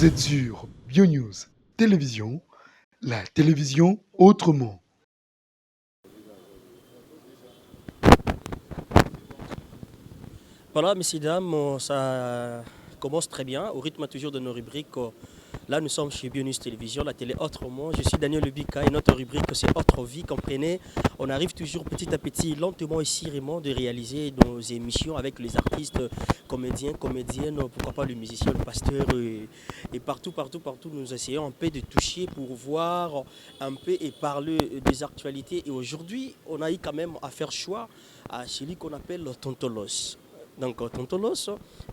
Vous êtes sur BioNews Télévision, la télévision autrement. Voilà, messieurs, dames, ça commence très bien, au rythme toujours de nos rubriques. Là, nous sommes chez Bionus Télévision, la télé autrement. Je suis Daniel Lebika et notre rubrique, c'est Autre Vie. Comprenez, on arrive toujours petit à petit, lentement et sérieusement, de réaliser nos émissions avec les artistes, comédiens, comédiennes, pourquoi pas le musicien, le pasteur. Et partout, partout, partout, nous essayons un peu de toucher pour voir un peu et parler des actualités. Et aujourd'hui, on a eu quand même à faire choix à celui qu'on appelle le Tontolos. Donc, Tonton Los,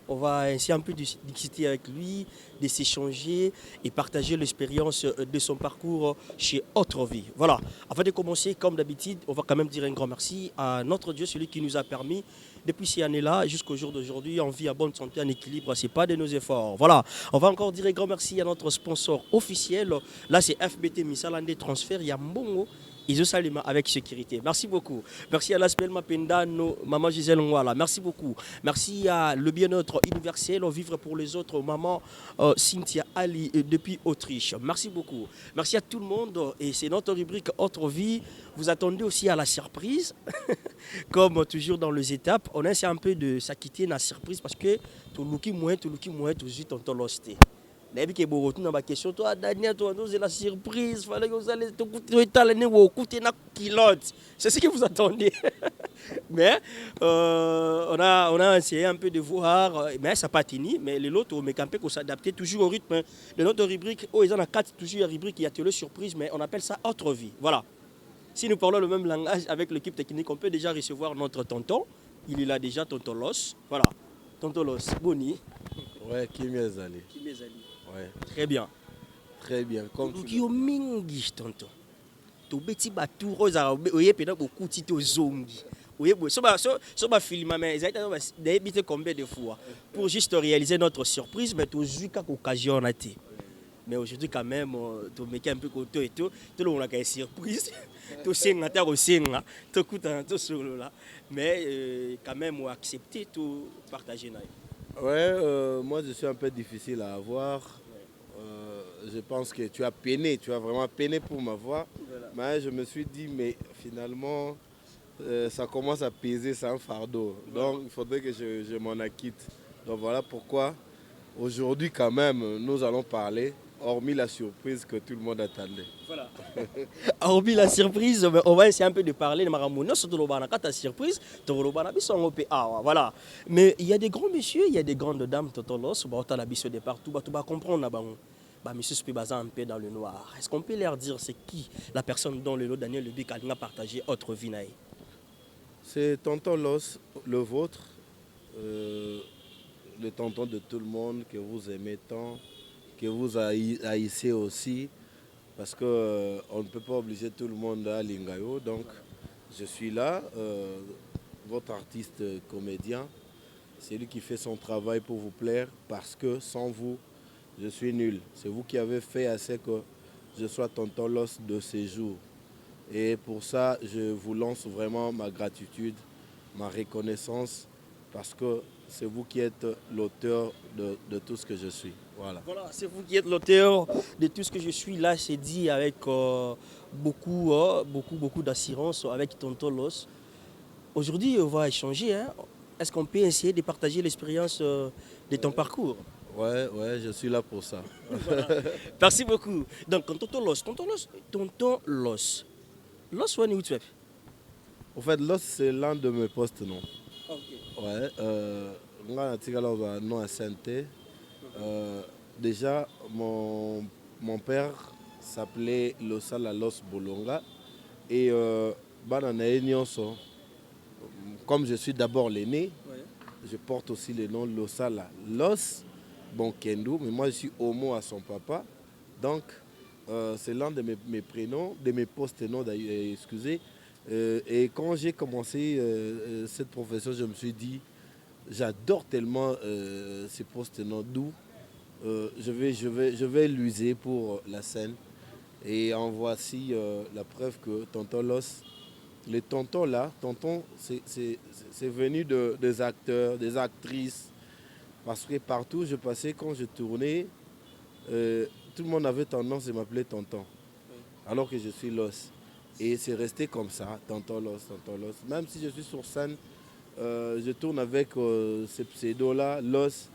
on va essayer un peu de discuter avec lui, de s'échanger et partager l'expérience de son parcours chez Autre Vie. Voilà, avant de commencer, comme d'habitude, on va quand même dire un grand merci à notre Dieu, celui qui nous a permis, depuis ces années-là jusqu'au jour d'aujourd'hui, en vie, en bonne santé, en équilibre, ce n'est pas de nos efforts. Voilà, on va encore dire un grand merci à notre sponsor officiel. Là, c'est FBT Misalande Transfert Yambongo. Ils Salima avec sécurité. Merci beaucoup. Merci à l'Aspel Mapenda, maman Gisèle Nwala. Merci beaucoup. Merci à le bien-être universel, vivre pour les autres, maman Cynthia Ali depuis Autriche. Merci beaucoup. Merci à tout le monde. Et c'est notre rubrique Autre Vie. Vous attendez aussi à la surprise. Comme toujours dans les étapes, on essaie un peu de s'acquitter de la surprise parce que tout le qui moins, tout de suite, on t'a losté. Nayebi ke borotu na ba question toi Daniel toi nous c'est la surprise fallait que vous allez te coûter talent ou coûter na kilote. C'est ce que vous attendez. Mais on a essayé un peu de voir mais ça n'a pas tenu mais les autres mais campé qu'on s'adapter toujours au rythme de notre rubrique oh ils en a quatre toujours rubrique il y a télé surprise mais on appelle ça autre vie. Voilà. Si nous parlons le même langage avec l'équipe technique on peut déjà recevoir notre tonton. Il est là déjà tonton Los. Voilà. Tonton Los Boni. Ouais, Kimi Qui mes amis. Ouais, Très bien. très bien. Comme tu Luki mingi tonton. To beti ba tour za oye pena beaucoup tito zongi. Oye so ba filma mais exactement d'habiter combien de fois pour juste réaliser notre surprise mais to juka occasion a été. Mais aujourd'hui quand même to mec un peu côté et tout le monde a une surprise. To senga ta ko senga to kuta to solo là mais quand même on accepter tout partager naï. Ouais, moi je suis un peu difficile à avoir. Je pense que tu as peiné, tu as vraiment peiné pour m'avoir. Voilà. Mais je me suis dit, mais finalement, ça commence à peser, c'est un fardeau. Donc il faudrait que je m'en acquitte. Donc voilà pourquoi aujourd'hui quand même, nous allons parler, hormis la surprise que tout le monde attendait. Voilà. Hormis la surprise, on va essayer un peu de parler de Maramouna, surtout quand ta surprise, voilà. Mais il y a des grands messieurs, il y a des grandes dames, Totolos, on a de partout, tu vas comprendre, monsieur se peut un peu dans le noir. Est-ce qu'on peut leur dire c'est qui la personne dont le lot Daniel Lebic a partagé autre vie? C'est Tonton Los, le vôtre, le tonton de tout le monde que vous aimez tant, que vous haïssez aussi, parce qu'on ne peut pas obliger tout le monde à Lingayo. Donc, je suis là, votre artiste comédien, c'est lui qui fait son travail pour vous plaire, parce que sans vous, je suis nul. C'est vous qui avez fait assez que je sois Tonton Los de ces jours. Et pour ça, je vous lance vraiment ma gratitude, ma reconnaissance, parce que c'est vous qui êtes l'auteur de tout ce que je suis. Voilà. Voilà, c'est vous qui êtes l'auteur de tout ce que je suis là, c'est dit avec beaucoup d'assurance avec Tonton Los. Aujourd'hui, on va échanger. Hein. Est-ce qu'on peut essayer de partager l'expérience de ton parcours? Ouais, je suis là pour ça. Voilà. Merci beaucoup. Donc, Tonton Los. Los, où est-ce que En fait, l'os, c'est l'un de mes postes, non. Ok. Ouais, non à santé. Déjà, mon père s'appelait Losala Los Bolonga. Et comme je suis d'abord l'aîné, Ouais. je porte aussi le nom Losala Los Bonkendo. Mais moi, je suis homo à son papa. Donc, c'est l'un de mes prénoms, de mes post-noms d'ailleurs, excusez. Et quand j'ai commencé cette profession, je me suis dit, j'adore tellement ces post-noms d'où je vais l'user pour la scène. Et en voici la preuve que Tonton Los, les tontons là, tonton, c'est venu des acteurs, des actrices. Parce que partout où je passais, quand je tournais, tout le monde avait tendance de m'appeler tonton, alors que je suis Los. Et c'est resté comme ça, tonton Los, tonton Los. Même si je suis sur scène, je tourne avec ces pseudos-là, Los.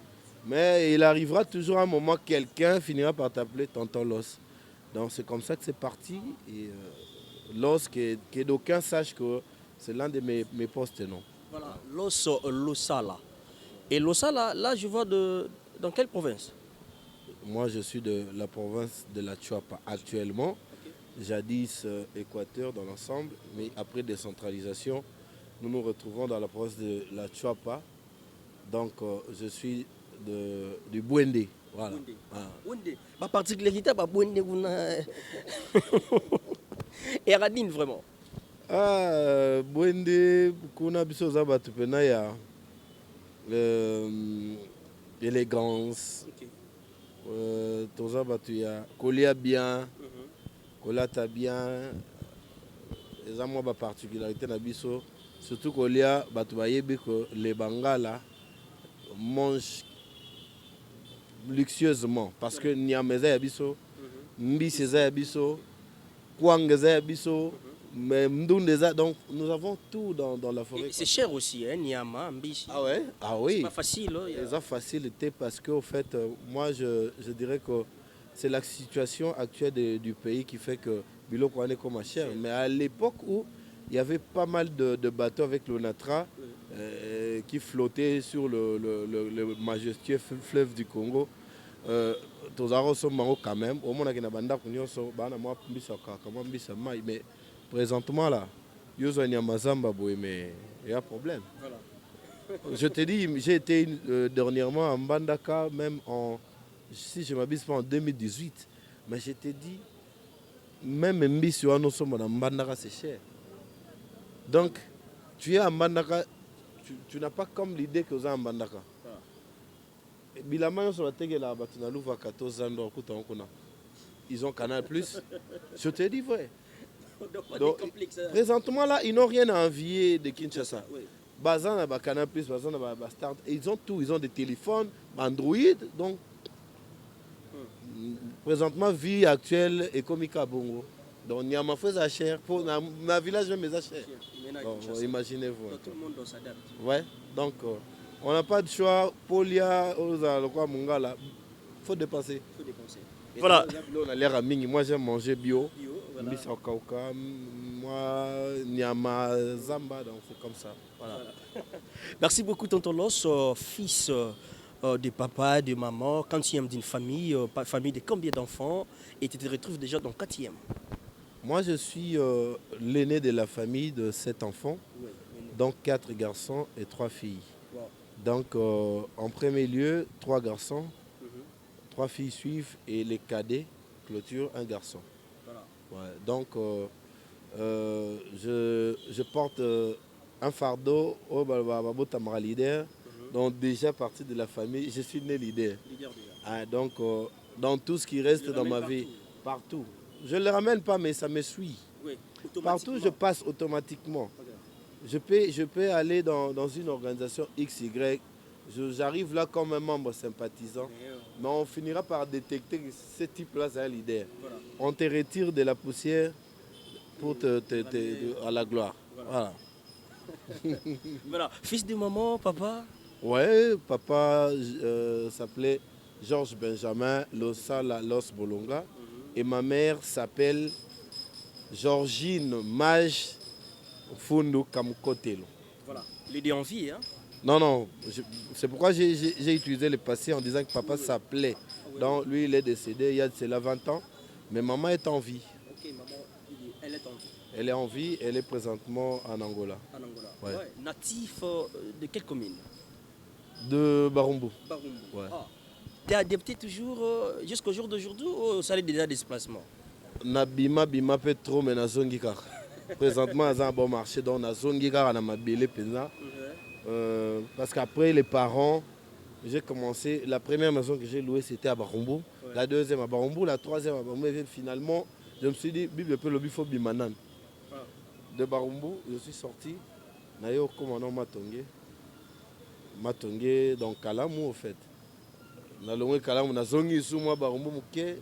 Mais il arrivera toujours un moment, quelqu'un finira par t'appeler tonton Los. Donc c'est comme ça que c'est parti. Et Los, que d'aucuns sachent que c'est l'un de mes postes, non. Voilà, Losala. Et Losala, là, je vois dans quelle province? Moi, je suis de la province de la Chuapa actuellement. Jadis Équateur dans l'ensemble, mais après décentralisation, nous nous retrouvons dans la province de la Chuapa. Donc, je suis du Bwende. Voilà. Bwende. Ma particularité, c'est Bwende. Et Radine, vraiment. Bwende, kuna biso za batu pena ya élégance. Toza batu ya kolia bien, kolata bien. Eza mwa ba particularité na biso, surtout kolia batu bayebi que les Bangala mangent luxueusement parce que nyama eza ya biso, mbisi eza ya biso, kwanga eza ya biso, mais mdunde eza, donc nous avons tout dans la forêt. C'est cher aussi, hein, Niama, Mbishi. Ah ouais? Ah oui. C'est pas facile. Hein, ça facilité parce que au fait, moi je dirais que c'est la situation actuelle du pays qui fait que Biloko est comme cher. Mais à l'époque où il y avait pas mal de bateaux avec l'Onatra qui flottaient sur le majestueux fleuve du Congo, Tozaro sommes quand même. Au moins, on a banda mais présentement là, Yozo Nyamazamba, mais il y a un problème. Voilà. Je te dis, j'ai été dernièrement en Mbandaka, même si je ne m'abuse pas en 2018, mais je te dis, même Mbisi ou nous sommes en Mbandaka, c'est cher. Donc, tu es en Mbandaka, tu n'as pas comme l'idée que vous êtes en Mbandaka. Bilama, sur la télé, là, tu as 14 ans, ils ont Canal+. Je te dis vrai. Donc, présentement, là, ils n'ont rien à envier de Kinshasa. Oui. Bazan a Canal+, Bazan a Start, ils ont tout, ils ont des téléphones, Android, donc présentement vie actuelle est comme Bongo. Donc il y a ma fausse à cher, pour ma village même les achète. Imaginez-vous. Tout le monde doit s'adapter. Ouais, donc on n'a pas de choix. Polia, Mungala, faut dépenser. Voilà. On a l'air à Mingi. Moi j'aime manger bio. Voilà. Moi, Nyama, Zamba, donc c'est comme ça. Voilà. Merci beaucoup, Tonton Los, fils de papa, de maman, quatrième d'une famille, famille de combien d'enfants, et tu te retrouves déjà dans quatrième? Moi, je suis l'aîné de la famille de 7 enfants, oui, donc 4 garçons et 3 filles. Wow. Donc, en premier lieu, 3 garçons, 3 filles suivent, et les cadets clôturent un garçon. Ouais, donc, je porte un fardeau au Bababo Tamara leader, donc déjà partie de la famille, je suis né leader. Donc, dans tout ce qui reste dans ma vie, partout. Je ne le ramène pas, mais ça me suit. Oui, partout, je passe automatiquement. Okay. Je peux aller dans une organisation XY. J'arrive là comme un membre sympathisant, mais on finira par détecter que ce type-là, c'est un leader. Voilà. On te retire de la poussière pour à la gloire. Voilà. Voilà. Fils de maman, papa? Ouais, papa s'appelait Georges Benjamin Losala Los Bolonga. Et ma mère s'appelle Georgine Mage Fundu Kamkotelo. Voilà. L'idée en vie, hein? Non, c'est pourquoi j'ai utilisé le passé en disant que papa s'appelait. Donc lui, il est décédé il y a cela 20 ans, mais maman est en vie. Ok, maman, elle est en vie. Elle est en vie, elle est présentement en Angola. En Angola. Ouais. Ouais. Natif de quelle commune? De Barumbu. Barumbu. Ouais. Ah. Tu es adapté toujours jusqu'au jour d'aujourd'hui ou ça a déjà déplacement? Nabima bima peut trop mais na zongi car. Présentement à un bon marché donc na zongi car na mabele pena. Parce qu'après les parents, j'ai commencé, la première maison que j'ai louée c'était à Barumbu, ouais. La deuxième à Barumbu, la troisième à Barumbu. Et finalement, je me suis dit, Bible peut le bifo bimanan. De Barumbu, je suis sorti, nayo comme un Matongé, donc Kalamou au fait. na longwe kalamu na zongi su mwa barumbu muke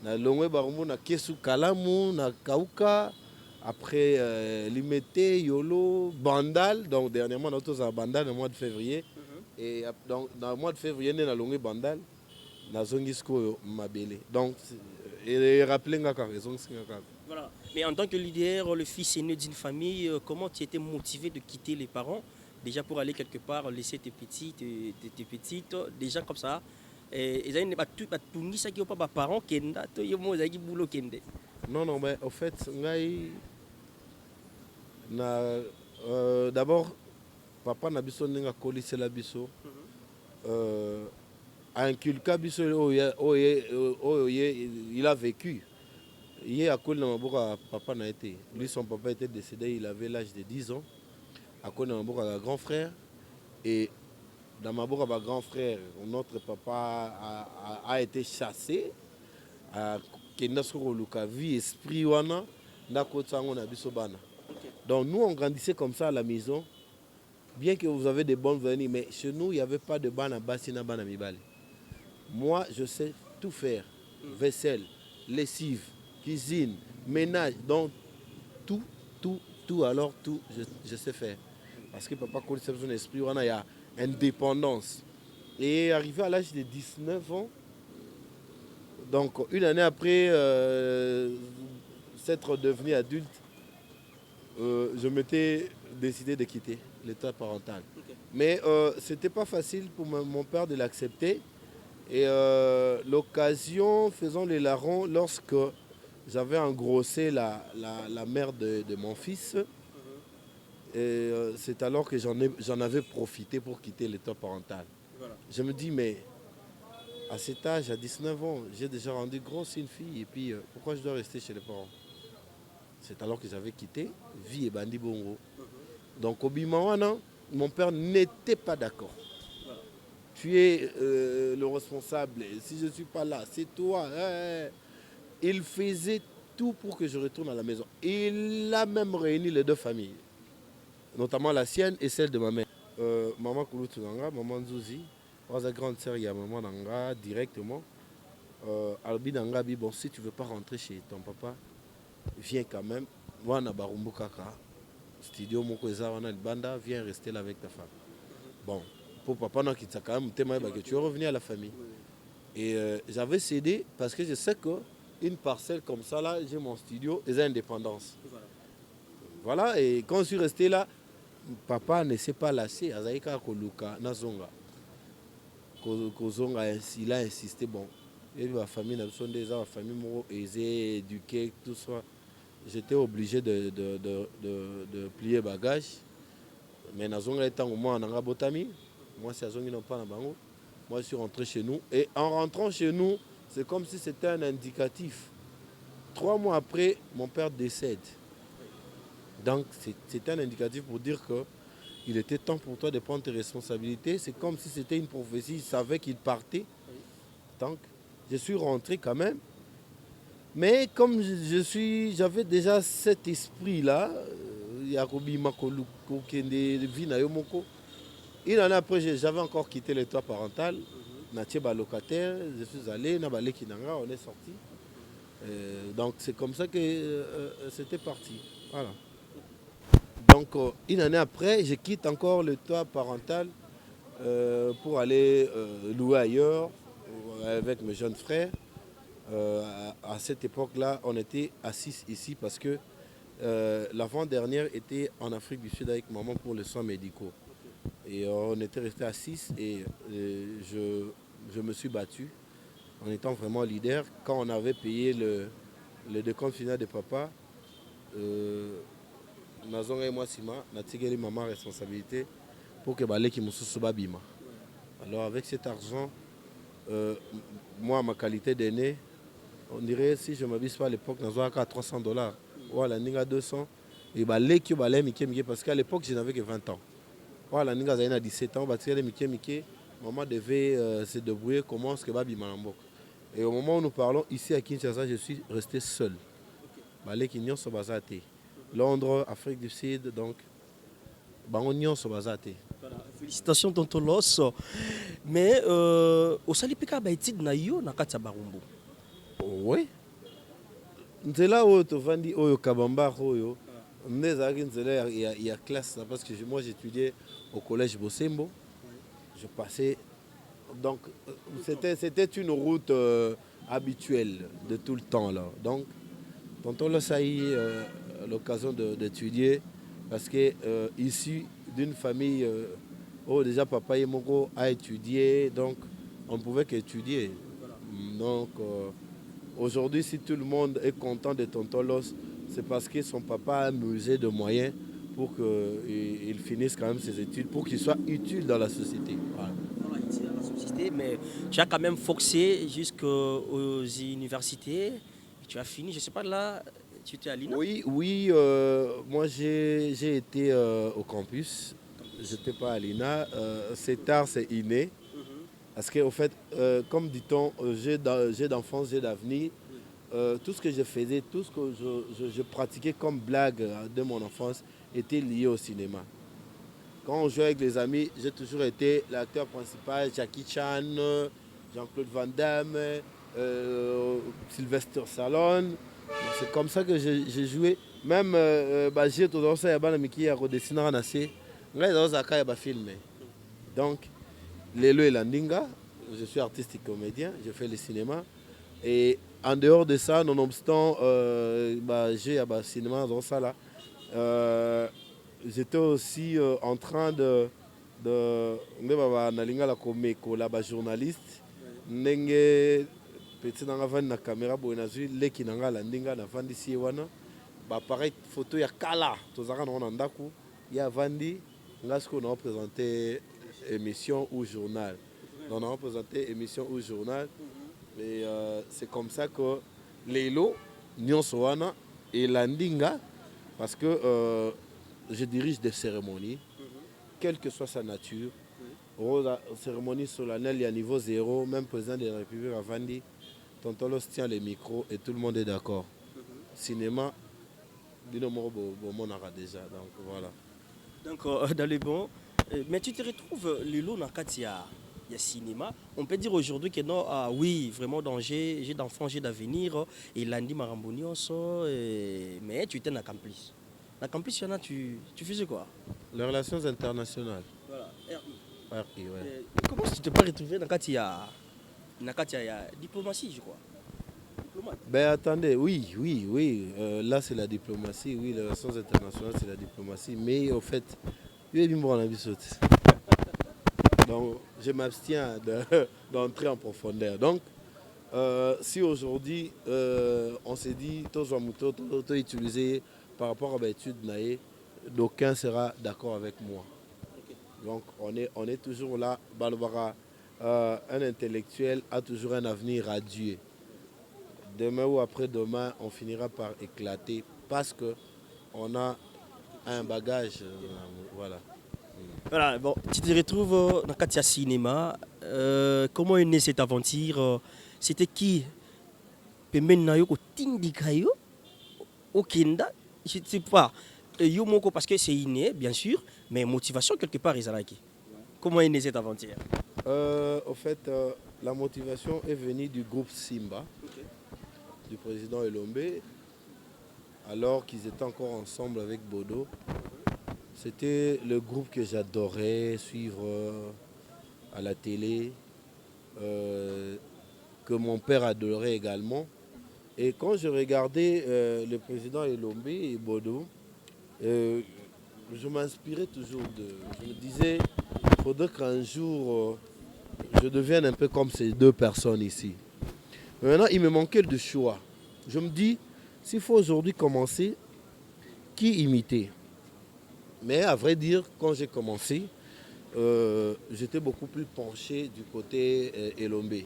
na longwe barumbu na kesu kalamu na kauka après limete yolo bandal donc dernièrement on a bandal au mois de février et donc dans le mois de février na longwe bandal na zongi sko mabele donc et rappeler nga ka raison singa. Voilà. Mais en tant que leader, le fils aîné d'une famille, comment tu étais motivé de quitter les parents déjà pour aller quelque part, laisser tes petites, déjà comme ça. Et ils ont tout mis ça qui pas parents qui ont boulot kende. Non, mais au fait, d'abord, papa n'a biso n'enga colissé la biso. Inculca biso il a vécu. Il a connu papa n'a été. Lui, son papa était décédé, il avait l'âge de 10 ans. À cause de mon grand frère. Et dans ma grand frère, notre papa a été chassé. Vie, esprit, donc nous, on grandissait comme ça à la maison. Bien que vous avez des bonnes venues, mais chez nous, il n'y avait pas de ban à bassina ban à mibali. Moi, je sais tout faire. Vaisselle, lessive, cuisine, ménage, donc tout, alors tout, je sais faire. Parce que papa connaît son esprit, on a indépendance. Et arrivé à l'âge de 19 ans, donc une année après s'être devenu adulte, je m'étais décidé de quitter l'état parental. Okay. Mais ce n'était pas facile pour mon père de l'accepter. Et l'occasion faisant les larrons, lorsque j'avais engrossé la mère de mon fils, et c'est alors que j'en avais profité pour quitter l'état parental. Voilà. Je me dis, mais à cet âge, à 19 ans, j'ai déjà rendu grosse une fille, et puis pourquoi je dois rester chez les parents? C'est alors que j'avais quitté, vie et bandi bongo. Donc au Bimawana, mon père n'était pas d'accord. Voilà. Tu es le responsable, si je ne suis pas là, c'est toi. Il faisait tout pour que je retourne à la maison. Il a même réuni les deux familles, notamment la sienne et celle de ma mère. Maman Kouloutou Nanga, maman Zouzi, la grande sœur, il y a maman Nanga directement. Albi Nanga, bon, si tu ne veux pas rentrer chez ton papa, viens quand même. Moi, na Barumbu Kaka, studio Mokoza, on a le banda, viens rester là avec ta femme. Bon, pour papa, non, qui t'a quand même que tu es revenu à la famille. Et j'avais cédé parce que je sais qu'une parcelle comme ça, là, j'ai mon studio et j'ai indépendance. Voilà, et quand je suis resté là, papa ne s'est pas lassé. Azaïka Koluka, Nazonga. Kozonga, il a insisté. Bon, et ma famille, ma famille aisée, éduquée, tout ça. J'étais obligé de plier bagage. Mais Nazonga étant au moins en Angabotami, moi, c'est Azongi non pas en Bango. Moi, je suis rentré chez nous. Et en rentrant chez nous, c'est comme si c'était un indicatif. 3 mois après, mon père décède. Donc, c'est un indicatif pour dire qu'il était temps pour toi de prendre tes responsabilités. C'est comme si c'était une prophétie. Il savait qu'il partait. Donc, je suis rentré quand même. Mais comme j'avais déjà cet esprit-là, une année après, j'avais encore quitté l'état parental. Natia locataire, je suis allé, on est sorti. Donc, c'est comme ça que c'était parti. Voilà. Donc, une année après, je quitte encore le toit parental pour aller louer ailleurs avec mes jeunes frères. À cette époque-là, on était à 6 ici parce que l'avant-dernière était en Afrique du Sud avec maman pour les soins médicaux. Et on était resté à 6 et je me suis battu en étant vraiment leader. Quand on avait payé le décompte final de papa, Nazonga et moi, Sima, on a tiré maman responsabilité pour que Baleki Moussou Bima. Alors avec cet argent, moi, ma qualité d'aîné, on dirait si je ne m'abuse pas à l'époque, Nazonga à $300. Voilà, Ninga 200. Et Baleki Balemi parce qu'à l'époque, je n'avais que 20 ans. Voilà, Ninga a 17 ans, maman devait se débrouiller comment est-ce que Babi Malambok. Et au moment où nous parlons, ici à Kinshasa, je suis resté seul. Baleki Nyon Sobazate. Londres, Afrique du Sud, donc, Bango Nyon Sobazate. Félicitations tonton Loss. Mais osali peka ba étude na yo na kati ya Barumbu. Oui. Nzela oyo tovandi oyo kabamba oyo nde ezalaki nzela ya classe parce que moi j'étudiais au collège Bosembo. Je passais donc c'était une route habituelle de tout le temps là. Donc tonton Loss a eu l'occasion d'étudier parce que issu d'une famille où déjà papa et Moko a étudié, donc on ne pouvait qu'étudier. Donc aujourd'hui, si tout le monde est content de tonton Loss, c'est parce que son papa a un musée de moyens pour qu'il finisse quand même ses études, pour qu'il soit utile dans la société. Voilà. Voilà, utile dans la société, mais tu as quand même foxé jusqu'aux universités. Tu as fini, je ne sais pas là, tu étais à l'INA. Oui, moi j'ai été au campus. Je n'étais pas à l'INA. C'est tard, c'est inné. Parce qu'au fait, comme dit-on, j'ai d'enfance, j'ai d'avenir. Tout ce que je faisais, tout ce que je pratiquais comme blague de mon enfance était lié au cinéma. Quand on jouait avec les amis, j'ai toujours été l'acteur principal, Jackie Chan, Jean-Claude Van Damme, Sylvester Stallone. C'est comme ça que j'ai joué. Même j'ai tout ça, il y a des dessins à nasser. Il y a des films. Donc, Lelo et Landinga, je suis artiste et comédien, je fais le cinéma. Et en dehors de ça, nonobstant, j'ai un cinéma dans ça là. J'étais aussi en train de nalinga la komeko la journaliste. Nenge petit nanga vandi na caméra boy nazui leki nanga Landinga na vandi si wana. Ba pareil photo ya kala tozaka na ndaku ya vandi ngasko na présenter émission ou journal. On a représenté émission ou journal. Et c'est comme ça que Lelo, Nyonsoana et Landinga, parce que je dirige des cérémonies, quelle que soit sa nature. Cérémonie solennelle, il y a niveau zéro, même président de la République a Vandi, tonton Loss tient les micros et tout le monde est d'accord. Cinéma, Binomoro Monara déjà, donc voilà. Donc dans les bons. Mais tu te retrouves Lelo dans le y a cinéma. On peut dire aujourd'hui que non, oui, vraiment danger, j'ai d'enfants, j'ai d'avenir. Et Landi Marambonioso, mais tu étais dans campus. Dans campus, il y en a, tu faisais quoi? Les relations internationales. Voilà, RI. RI, ouais. Comment tu t'es pas retrouvé dans le y a diplomatie, je crois? Diplomate. Ben attendez, oui. Là, c'est la diplomatie. Oui, les relations internationales, c'est la diplomatie. Mais au fait, il y a du monde en abyssute. Donc, je m'abstiens d'entrer en profondeur. Donc, si aujourd'hui, on s'est dit, tout utiliser par rapport à l'étude, d'aucun sera d'accord avec moi. Donc, on est toujours là. Balbara, un intellectuel a toujours un avenir radieux. Demain ou après-demain, on finira par éclater parce qu'on a un bagage. Voilà. Voilà, bon, tu te retrouves dans le cinéma. Comment est née cette aventure? C'était qui? Pemben na yo ko tindika yo okenda, je ne sais pas. Yo moko parce que c'est inné, bien sûr, mais motivation quelque part ezalaki. Comment est née cette aventure? Au fait, la motivation est venue du groupe Simba, du président Elombe, alors qu'ils étaient encore ensemble avec Bodo. C'était le groupe que j'adorais suivre à la télé, que mon père adorait également. Et quand je regardais le président Elombe et Bodo, je m'inspirais toujours d'eux. Je me disais, il faudrait qu'un jour, je devienne un peu comme ces deux personnes ici. Mais maintenant, il me manquait de choix. Je me dis, s'il faut aujourd'hui commencer, qui imiter? Mais à vrai dire, quand j'ai commencé, j'étais beaucoup plus penché du côté Elombe.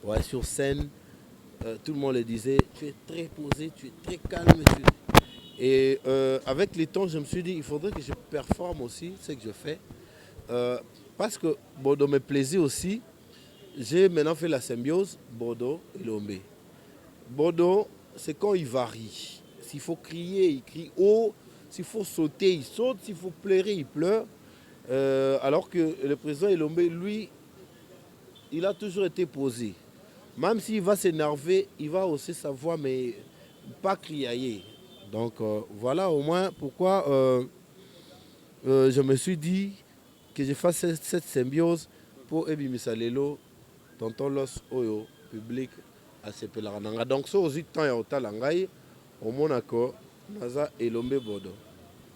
Ouais, sur scène, tout le monde le disait, tu es très posé, tu es très calme. Et avec les temps, je me suis dit, il faudrait que je performe aussi ce que je fais. Parce que Bodo me plaisait aussi. J'ai maintenant fait la symbiose Bodo et Elombe. Bodo, c'est quand il varie. S'il faut crier, il crie haut. S'il faut sauter, il saute. S'il faut pleurer, il pleure. Alors que le président Elombe, lui, il a toujours été posé. Même s'il va s'énerver, il va aussi savoir, mais pas crier. Donc voilà au moins pourquoi je me suis dit que je fasse cette symbiose pour Ebimisa Lelo, tonton Los Oyo, public à Sepelaranga. Donc ça aussi, tant et autant langai, au Monaco, Naza Elombe Bodo.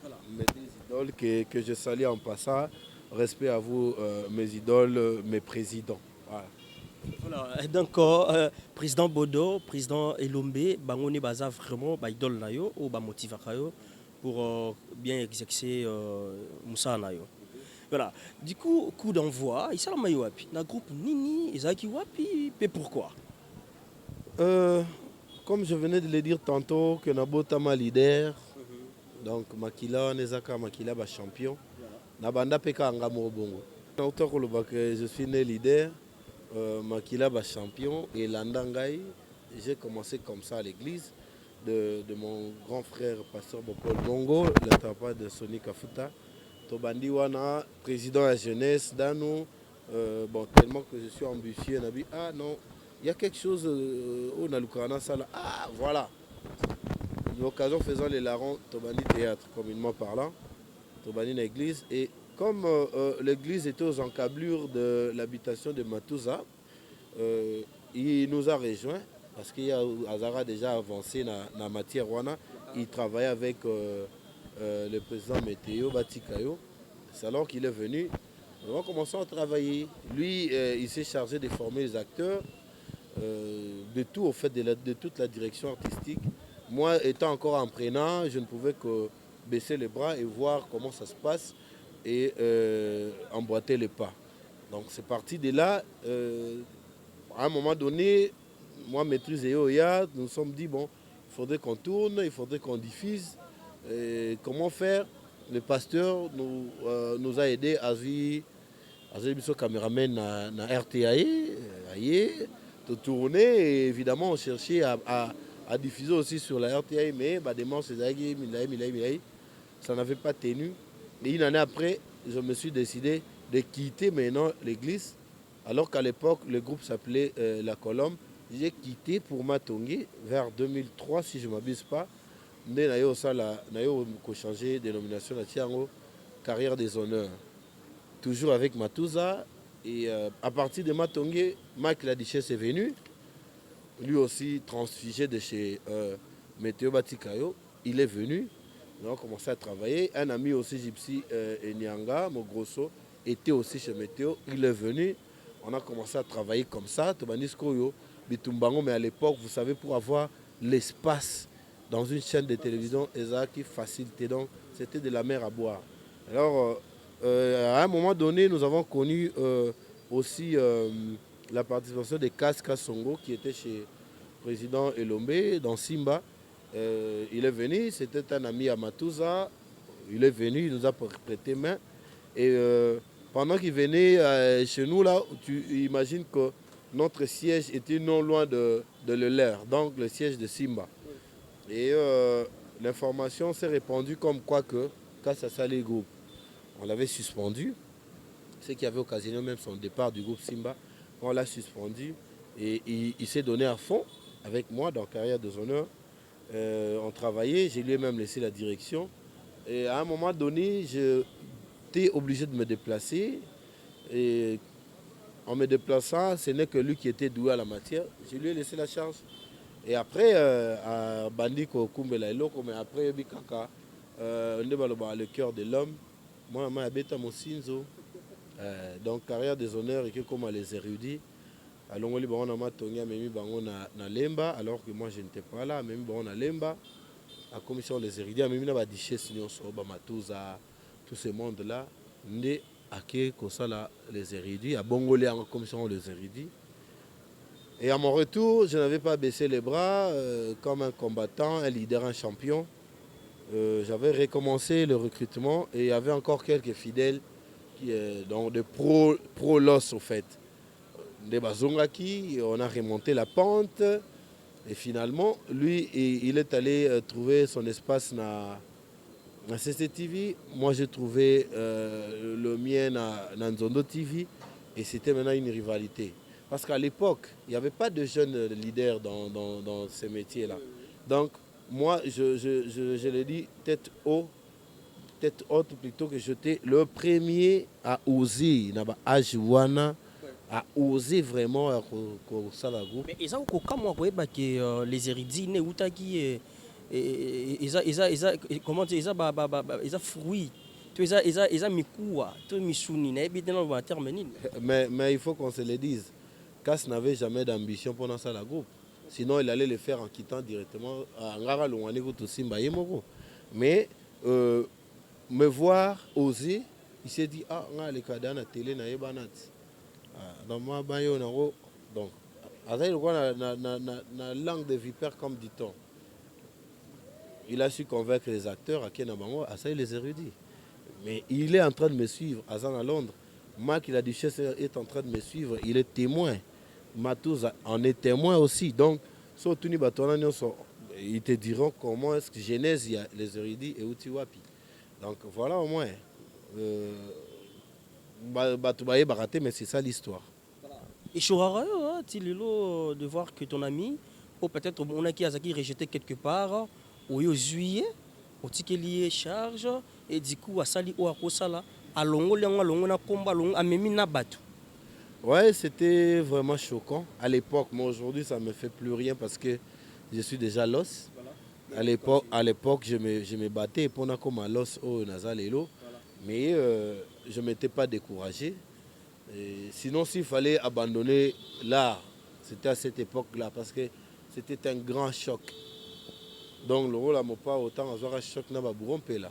Voilà. Mes idoles que je salue en passant. Respect à vous, mes idoles, mes présidents. Voilà. Voilà, donc président Bodo, président Elombe, bangoni baza vraiment ba idole na yo ou ba motivaka yo pour bien exercer Moussa na yo. Voilà. Du coup d'envoi, il s'est mayo wapi. Na groupe Nini, Ezaki wapi, et pourquoi? Comme je venais de le dire tantôt, que Nabotama leader, donc Makila, Nezaka Makila ba champion, Nabanda Peka Angamo Bongo. Je suis né leader. Makila ba champion et Landangai, j'ai commencé comme ça à l'église de mon grand frère pasteur Bokol Bongo, le papa de Sony Kafuta. Tobandi Wana, président de la jeunesse, Dano, bon, tellement que je suis ambitieux, Nabi, ah non, il y a quelque chose au Nalukana Sala, ah voilà. L'occasion faisant les larrons, Tobandi théâtre, communément parlant, Tobandi l'église et comme l'église était aux encablures de l'habitation de Matouza, il nous a rejoints parce qu'il y a Azara déjà avancé dans la matière. Il travaillait avec le président Météo Batikayo. C'est alors qu'il est venu. On a commencé à travailler. Lui, il s'est chargé de former les acteurs, de tout, au fait, de toute la direction artistique. Moi, étant encore apprenant, je ne pouvais que baisser les bras et voir comment ça se passe et emboîter les pas. Donc c'est parti de là. À un moment donné, moi, maîtrise et Oya, nous nous sommes dit, bon, il faudrait qu'on tourne, il faudrait qu'on diffuse. Et comment faire? Le pasteur nous a aidés à vivre. Azébiso caméraman na RTAE, de tourner et évidemment on cherchait à diffuser aussi sur la RTAE, mais ça n'avait pas tenu. Et une année après, je me suis décidé de quitter maintenant l'église, alors qu'à l'époque, le groupe s'appelait La Colombe. J'ai quitté pour Matongé vers 2003, si je ne m'abuse pas. J'ai changé de dénomination à Tiango, carrière des honneurs. Toujours avec Matouza. Et à partir de Matongé, Mike Ladichesse est venu. Lui aussi transfigé de chez Météo Batikayo. Il est venu. On a commencé à travailler. Un ami aussi, Gypsy Nyanga, Mogrosso, était aussi chez Météo. Il est venu. On a commencé à travailler comme ça. Tobanisco Bitumbango, mais à l'époque, vous savez, pour avoir l'espace dans une chaîne de télévision, qui facilitait. Donc, c'était de la mer à boire. Alors, à un moment donné, nous avons connu aussi la participation de Kaska Songo, qui était chez le président Elombe, dans Simba. Il est venu, c'était un ami à Matouza. Il est venu, il nous a prêté main. Et pendant qu'il venait chez nous, là, tu imagines que notre siège était non loin de le leur, donc le siège de Simba. Et l'information s'est répandue comme quoi que Kassa Salé Group, on l'avait suspendu. Ce qui avait occasionné même son départ du groupe Simba, on l'a suspendu. Et il s'est donné à fond avec moi dans Carrière des Honneurs. On travaillait, j'ai lui même laissé la direction. Et à un moment donné, j'étais obligé de me déplacer. Et en me déplaçant, ce n'est que lui qui était doué à la matière. Je lui ai laissé la charge. Et après, à Bandiko Kumbela Eloko, mais après, Bikaka, le cœur de l'homme, moi, je suis mon Sinzo. Donc, Carrière des Honneurs, et que comme les érudits, alors alors que moi je n'étais pas là, même bon à Lemba, la commission des érudits, même na badiché sinon soba Matouza, tout ce monde là, né à qui ça les érudits, à Bongolais en commission des érudits. Et à mon retour, je n'avais pas baissé les bras comme un combattant, un leader, un champion. J'avais recommencé le recrutement et il y avait encore quelques fidèles donc de pro-loss au fait. De Bazongaki, on a remonté la pente et finalement, lui, il est allé trouver son espace CCTV, moi j'ai trouvé le mien à Nzondo TV et c'était maintenant une rivalité. Parce qu'à l'époque, il n'y avait pas de jeunes leaders dans ces métiers-là. Donc, moi, je l'ai dit, tête haute plutôt que j'étais le premier à oser, à oser vraiment ça la groupe. Mais ils ont comment les érudits ne outaki comment dire ils ont fruit ils ont mikuwa to misuni na ebité dans le terme nini. Mais il faut qu'on se le dise. Cass n'avait jamais d'ambition pendant ça la groupe. Sinon, il allait le faire en quittant directement à Ngara Longwane Simba Yemoko. Mais me voir oser, il s'est dit ah, on a les cadans à la télé na yebanat. Dans ma bayo donc Azaï na langue de vipère comme dit-on. Il a su convaincre les acteurs à Kenabango, Azaï les érudits. Mais il est en train de me suivre, Azan à Londres. Marc, la duchesse est en train de me suivre, il est témoin. Matouz en est témoin aussi. Donc, ils te diront comment est-ce que Genèse, il y a les érudits et Utiwapi. Donc, voilà au moins. Mais c'est ça l'histoire. Et Chorara, Tililo, de voir que ton ami, ou peut-être on a qui a rejeté quelque part, ou au juillet, au ticket lié charge, et du coup, à Sali ou à Kosala, à Longo, à Komba, à Memina Batu. Ouais, c'était vraiment choquant à l'époque, mais aujourd'hui ça ne me fait plus rien parce que je suis déjà l'os. À l'époque, je me battais pour comme à l'os au Nazalelo, mais je ne m'étais pas découragé. Et sinon, s'il fallait abandonner l'art, c'était à cette époque-là parce que c'était un grand choc. Donc le rôle à mon pas autant avoir un choc n'a pas bourré là.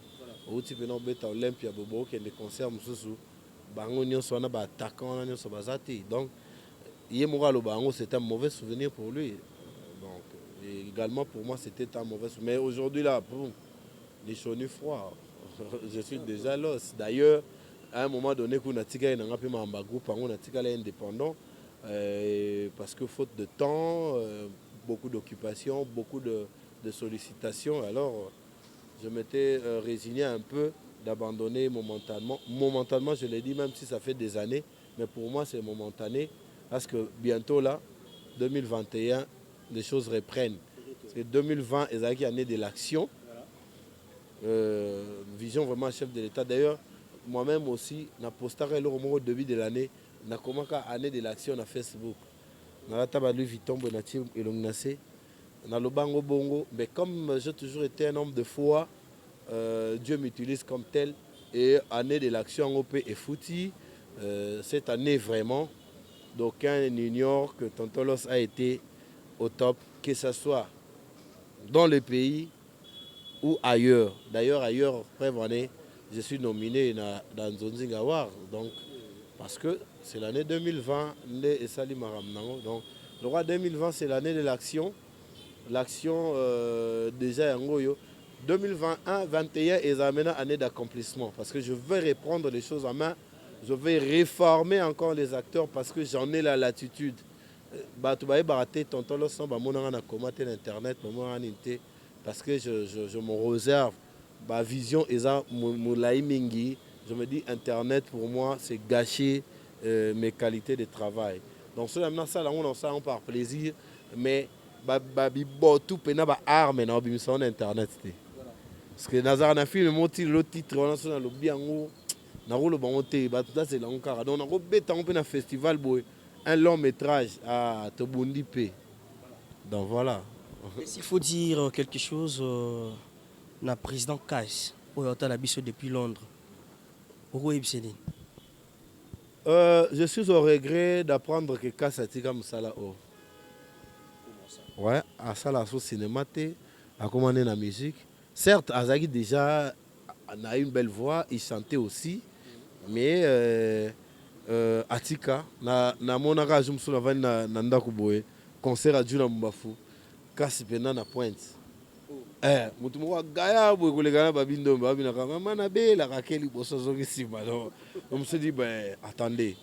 Au type non bête Olympia bobo qui est des concerts mususu. Bango nyonso na ba attaquant nyonso bazati. Donc Yemura le bango c'était un mauvais souvenir pour lui. Donc et également pour moi c'était un mauvais souvenir. Mais aujourd'hui là, boum, les chauds froids. Je suis déjà l'os. D'ailleurs, à un moment donné, qu'on a tiré un groupe, on a tiré indépendant parce que faute de temps, beaucoup d'occupations, beaucoup de sollicitations. Alors, je m'étais résigné un peu d'abandonner momentanément. Momentanément, je l'ai dit, même si ça fait des années, mais pour moi, c'est momentané parce que bientôt là, 2021, les choses reprennent. Parce que 2020 est une année de l'action. Vision vraiment chef de l'État. D'ailleurs, moi-même aussi, je posté au début de l'année, je commencé l'année de l'action sur Facebook. Je suis Louis Vuitton, bongo. Mais comme j'ai toujours été un homme de foi, Dieu m'utilise comme tel. Et année de l'action OP est foutie. Cette année vraiment, d'aucuns ignorent que Tontolos a été au top, que ce soit dans le pays ou ailleurs. D'ailleurs, ailleurs, après, je suis nominé dans Zonzing Award. Donc, parce que c'est l'année 2020, et Sali Maram. Donc, le roi 2020, c'est l'année de l'action. L'action, déjà, en Goyo. 2021 est une année d'accomplissement. Parce que je vais reprendre les choses en main. Je vais réformer encore les acteurs parce que j'en ai la latitude. Parce que je me réserve ma vision et ça, je me dis Internet pour moi c'est gâcher mes qualités de travail. Donc seulement ça, on par plaisir, mais tout pena ba arme na obimison Internet. Parce que Nazar na film le titre on a sur le biango na rolo bangote ba tout ça c'est là encore. Donc on beta on un festival boy un long métrage à Tobundi P. Donc voilà. S'il faut dire quelque chose, le président Kass, depuis Londres, je suis au regret d'apprendre que Kass a tiré Moussala. Ouais, à ça la sauce cinéma, à commander la musique. Certes, Azagi déjà a une belle voix, il chantait aussi, mais Atika, na monaka jumsula vani na ndaku boye, concert à Juna Mbafu. Kasi pena na pointe. Mutu moko gaya boye kolekana babindo babina kanga mana be la rakeli bosso zongi sima. On me dit ben attendez.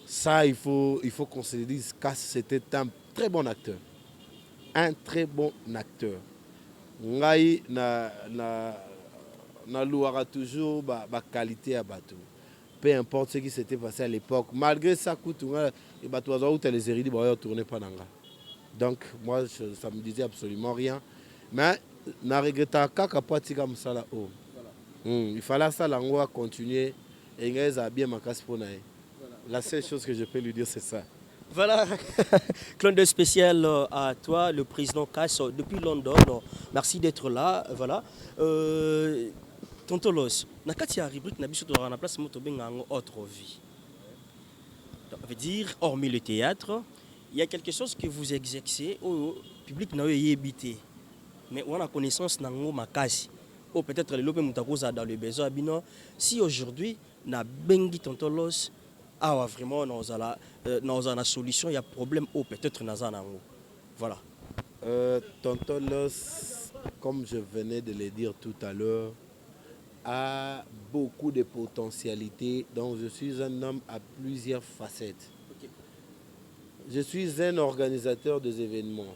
Ça il faut qu'on se dise Kass c'était un très bon acteur. Un très bon acteur. Ngai louera toujours la qualité à bateau. Peu importe ce qui s'était passé à l'époque. Malgré ça, les bateaux où les héritiers ne tournaient pas dans. Donc, moi, ça ne me disait absolument rien. Mais, je regrette comme ça là. Il fallait ça, l'angoisse continuer. Et il a bien ma casse pour naï. La seule chose que je peux lui dire, c'est ça. Voilà, clin d'œil spécial à toi, le président Cass, depuis London. Merci d'être là. Voilà. Tonton Los, nakati ya rubrique na biso to na place moto benga autre vie. Ça veut dire hormis le théâtre, il y a quelque chose que vous exercez au public na yebité. Mais on a connaissance nango makasi. Ou peut-être le lope mutakoza dans le besoin abino. Si aujourd'hui na bengi Tonton Los ah vraiment dans la solution il y a problème ou peut-être dans nango. Voilà. Tonton Los, comme je venais de le dire tout à l'heure, a beaucoup de potentialités, donc je suis un homme à plusieurs facettes. Okay. Je suis un organisateur des événements.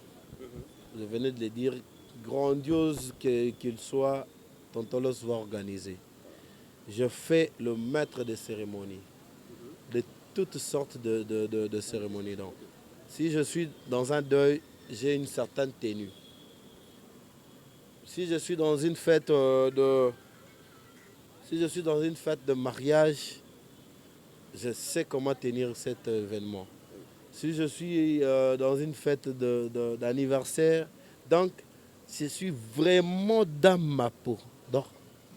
Je venais de le dire, grandiose qu'il soit, Tonton Los va organiser. Je fais le maître des cérémonies, de toutes sortes de cérémonies. Donc, si je suis dans un deuil, j'ai une certaine tenue. Si je suis dans une fête Si je suis dans une fête de mariage, je sais comment tenir cet événement. Si je suis dans une fête d'anniversaire, donc je suis vraiment dans ma peau. Donc,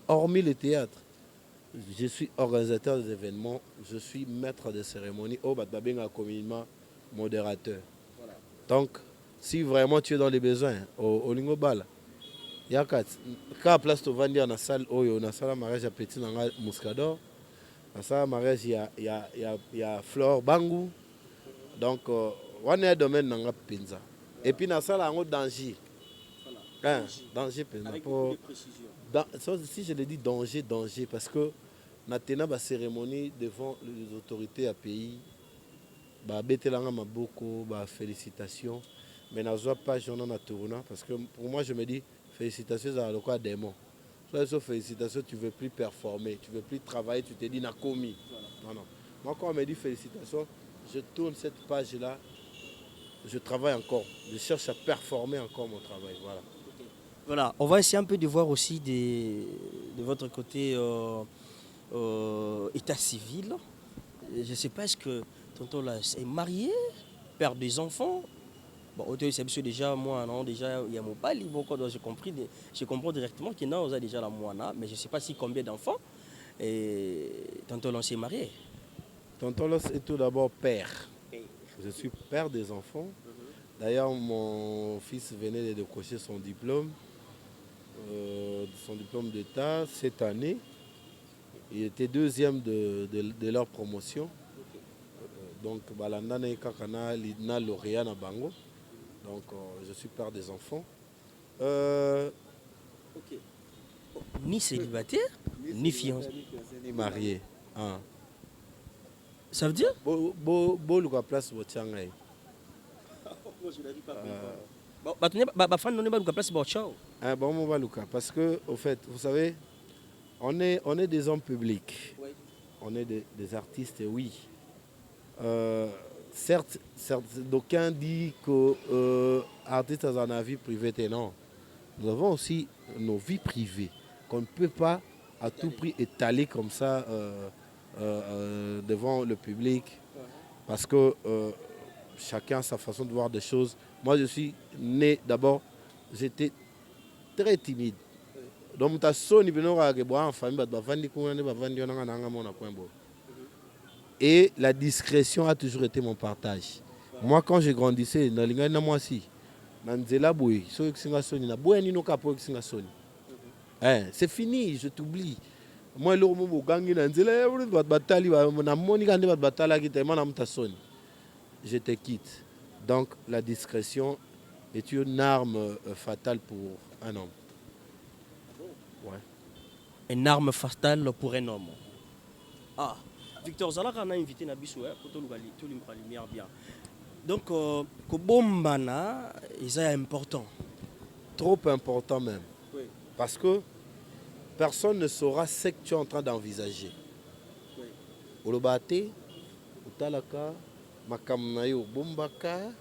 hormis le théâtre, je suis organisateur des événements, je suis maître de cérémonie, communément modérateur. Voilà. Donc, si vraiment tu es dans les besoins, au Lingobal, il y a quand place de vendre dans la salle, dans la salle mariage à Petit Nanga Muscador, dans la salle mariage il y a Flore Bangou, donc on est domaine dans la Pinza. Et puis dans la salle en danger. Danger Pinza. Avec beaucoup de précision. Si je le dis danger, parce que nous avons une cérémonie devant les autorités à pays. Félicitations. Mais nous n'avons pas de tournant parce que pour moi je me dis félicitations à l'occasion des mots. Soit félicitations, tu ne veux plus performer, tu ne veux plus travailler, tu te dis n'a commis. Non. Moi quand on me dit félicitations, je tourne cette page-là, je travaille encore, je cherche à performer encore mon travail. Voilà. Voilà, on va essayer un peu de voir aussi de votre côté état civil. Je ne sais pas, est-ce que Tonton là est marié, père des enfants? Bon, c'est déjà moi, non, déjà il y a mon pali, donc je comprends directement qu'il y a déjà la moana, mais je ne sais pas si combien d'enfants. Et Tonton Los est marié. Tonton Los est tout d'abord père. Je suis père des enfants. D'ailleurs, mon fils venait de décrocher son diplôme d'État cette année. Il était deuxième de leur promotion. Donc, Balandana et Kakana, Lidna, Lauréat, Bango. Donc, je suis père des enfants. Okay. Ni célibataire, ni fiancé. Ni marié. Ah. Ça veut dire Bo place Botiangay. Parce que, au fait, vous savez, on est des hommes publics. Oui. On est des artistes, oui. Certes, d'aucuns disent que artistes ont une vie privée, non. Nous avons aussi nos vies privées qu'on ne peut pas à tout prix étaler comme ça devant le public. Parce que chacun a sa façon de voir des choses. Moi, je suis né d'abord, j'étais très timide. Donc, et la discrétion a toujours été mon partage. Moi, quand j'ai grandissé, c'est fini, je t'oublie. Moi, je te quitte. Donc, la discrétion est une arme fatale pour un homme. Ouais. Une arme fatale pour un homme. Ah, Victor Zalaka a invité Nabisou pour tout le lumière bien. Donc, Kobombana, c'est important. Trop important même. Oui. Parce que personne ne saura ce que tu es en train d'envisager. Olobate, Utalaka, Makamnayo, Bombaka,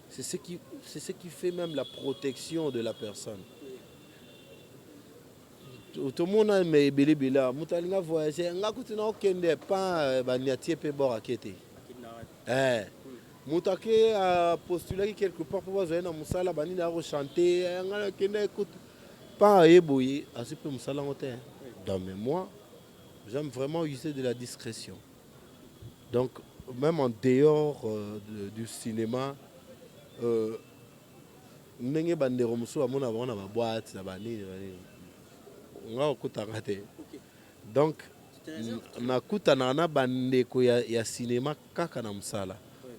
c'est ce qui fait même la protection de la personne. Tout le monde a mes bélébéla, Moutalinga voyager, nga kutina okende pas baniatie pe bord akete. Moutake a postulé quelque part pour voir na musala bani na chanter, nga kende écoute pas eboye, assez peu musala ngote. Dans mes moi, j'aime vraiment user de la discrétion. Donc même en dehors du cinéma, ndenge bandero musu amona bana ba boîte na bani. Donc, nakutana bandeko ya cinéma kaka na musala.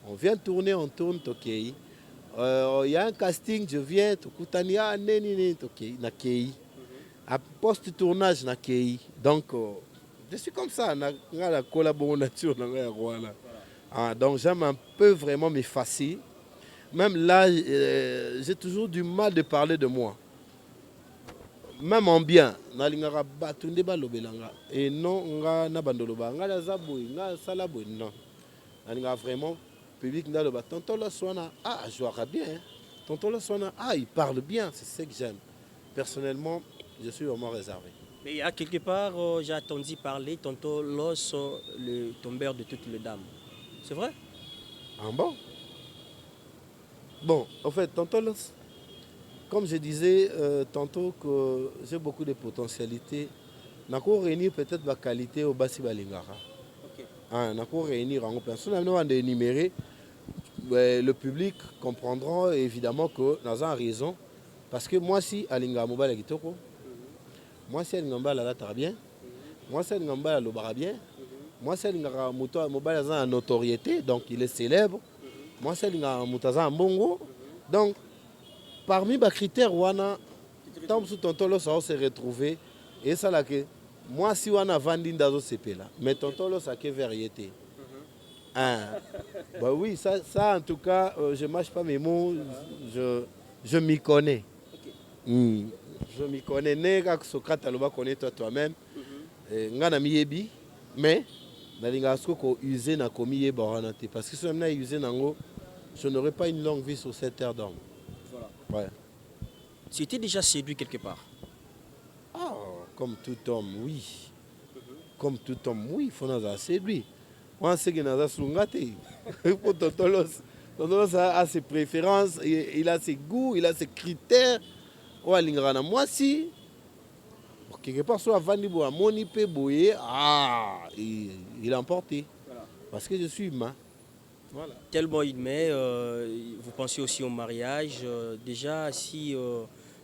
On vient tourner, on tourne tokei. Il y a un casting, je viens tukutania neni tokei na kei. À post tournage na kei. Donc je suis comme ça, na la collaboration na voilà. Donc j'aime un peu vraiment m'effacer. Même là, j'ai toujours du mal de parler de moi. Même en bien, nalingaka batunde balobelanga et non nga na bandoloba nga la zaboy nga salaboy non. Nalingaka vraiment public ndaloba tonton la soana je vois bien. Tonton la soana il parle bien, c'est ce que j'aime. Personnellement, je suis vraiment réservé. Mais il y a quelque part, j'ai entendu parler tonton Los, le tombeur de toutes les dames. C'est vrai? Ah bon? Bon, en fait, tonton Los, comme je disais tantôt que j'ai beaucoup de potentialités, je peux réunir peut-être ma qualité au Bassi Balingara. Je peux réunir en personnellement énumérer. Le public comprendra évidemment que nous avons raison. Parce que moi, si Alinga Mobile Kitoko, moi, si Alinga Mobile la bien, moi, si Alinga Mobile Lobara bien, moi, si Alinga Mobile a une notoriété, donc il est célèbre, moi, si Alinga Mobile a un bongo, donc parmi les critères, tant que tonton Los a se retrouvé, et ça là que moi si on a vendu dans ce pays là, mais tonton Los a que variété. Bah oui, ça en tout cas, je mâche pas mes mots, je m'y connais. Je m'y connais. Nega Socrate aloba connais toi-même. Ngana miyebi, mais nalinga ko user na komi yeborana te parce que si on a usé nango, je n'aurais pas une longue vie sur cette terre d'homme. Ouais. Tu étais déjà séduit quelque part? Comme tout homme, oui. Comme tout homme, oui, il faut nous séduire. Moi, c'est que nous avons soungate. Tonton Los a ses préférences, il a ses goûts, il a ses critères. Moi, si, quelque part, soit Vandibo a monipé boye, il a emporté. Parce que je suis humain. Voilà. Tellement il met, vous pensez aussi au mariage. Déjà, si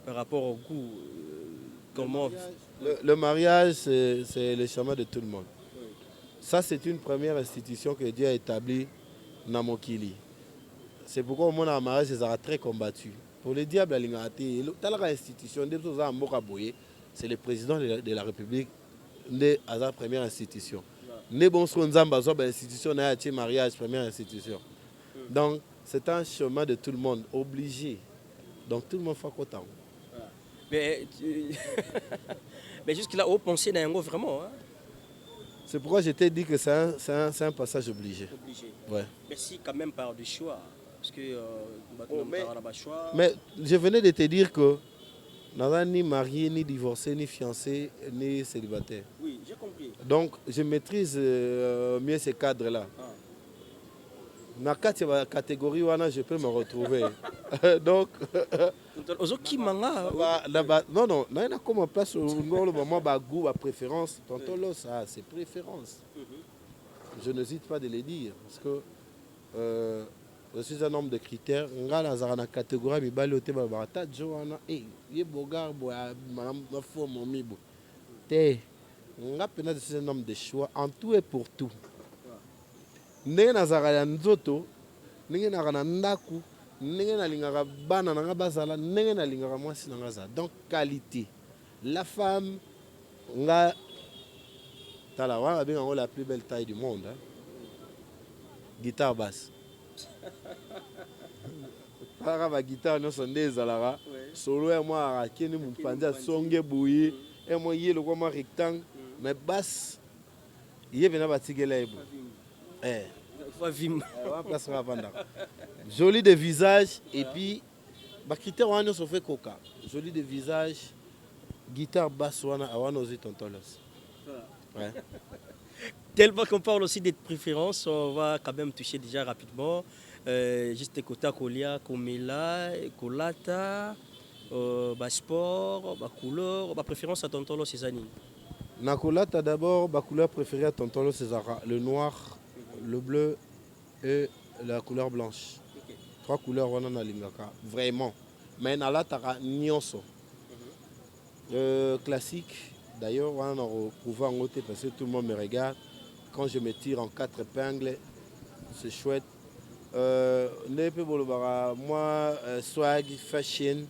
par rapport au goût, comment... Le mariage, c'est le chemin de tout le monde. Oui. Ça, c'est une première institution que Dieu a établie dans Mokili. C'est pourquoi au monde en mariage, c'est très combattu. Pour le diable, l'institution, c'est le président de la République, à la première institution. Ne bon institution mariage première institution. Donc c'est un chemin de tout le monde obligé. Donc tout le monde fait autant. Mais jusque là vous pensez d'un vraiment. Hein? C'est pourquoi je t'ai dit que c'est un passage obligé. Ouais. Merci quand même par du choix parce que mais je venais de te dire que n'a ni marié, ni divorcé, ni fiancé, ni célibataire. Oui, j'ai compris. Donc, je maîtrise mieux ces cadres-là. Dans la catégorie, je peux me retrouver. Donc, non, il y a comme place où moi, goût, ma préférence. Tonton Los, c'est préférence. Je n'hésite pas de le dire. Parce que je suis un homme de critères. Dans la catégorie, je suis un homme de choix en tout et pour tout. Ndenge nazaka ya nzoto, ndenge na ndaku, ndenge nalingaka bana nanga bazala, ndenge nalingaka mwasi nanga za. Donc qualité. La femme nga tala wa benga la plus belle taille du monde. Hein? Guitare basse. Para ba guitare no sonde ezalaka. Solo ya moi akeni mupanza songe boye Et moi, il y a le comme rectangle, mais basse, il y a bien batigela. Eh. Joli de visage et puis bah critère on a fait coca. Joli de visage, guitare basse on a osé tontolos. Ouais. Tellement qu'on parle aussi des préférences, on va quand même toucher déjà rapidement. Juste côté Kolia, Komela, Kolata, sport, couleur, préférence à Tontolo Cézanine. Nakolata d'abord, ma couleur préférée à Tontolo c'est le noir, le bleu et la couleur blanche. Okay. 3 couleurs on a lingaka vraiment. Mais nalatara nyonso. Classique. D'ailleurs, on a prouvé en côté parce que tout le monde me regarde. Quand je me tire en 4 épingles, c'est chouette. Moi, swag, fashion,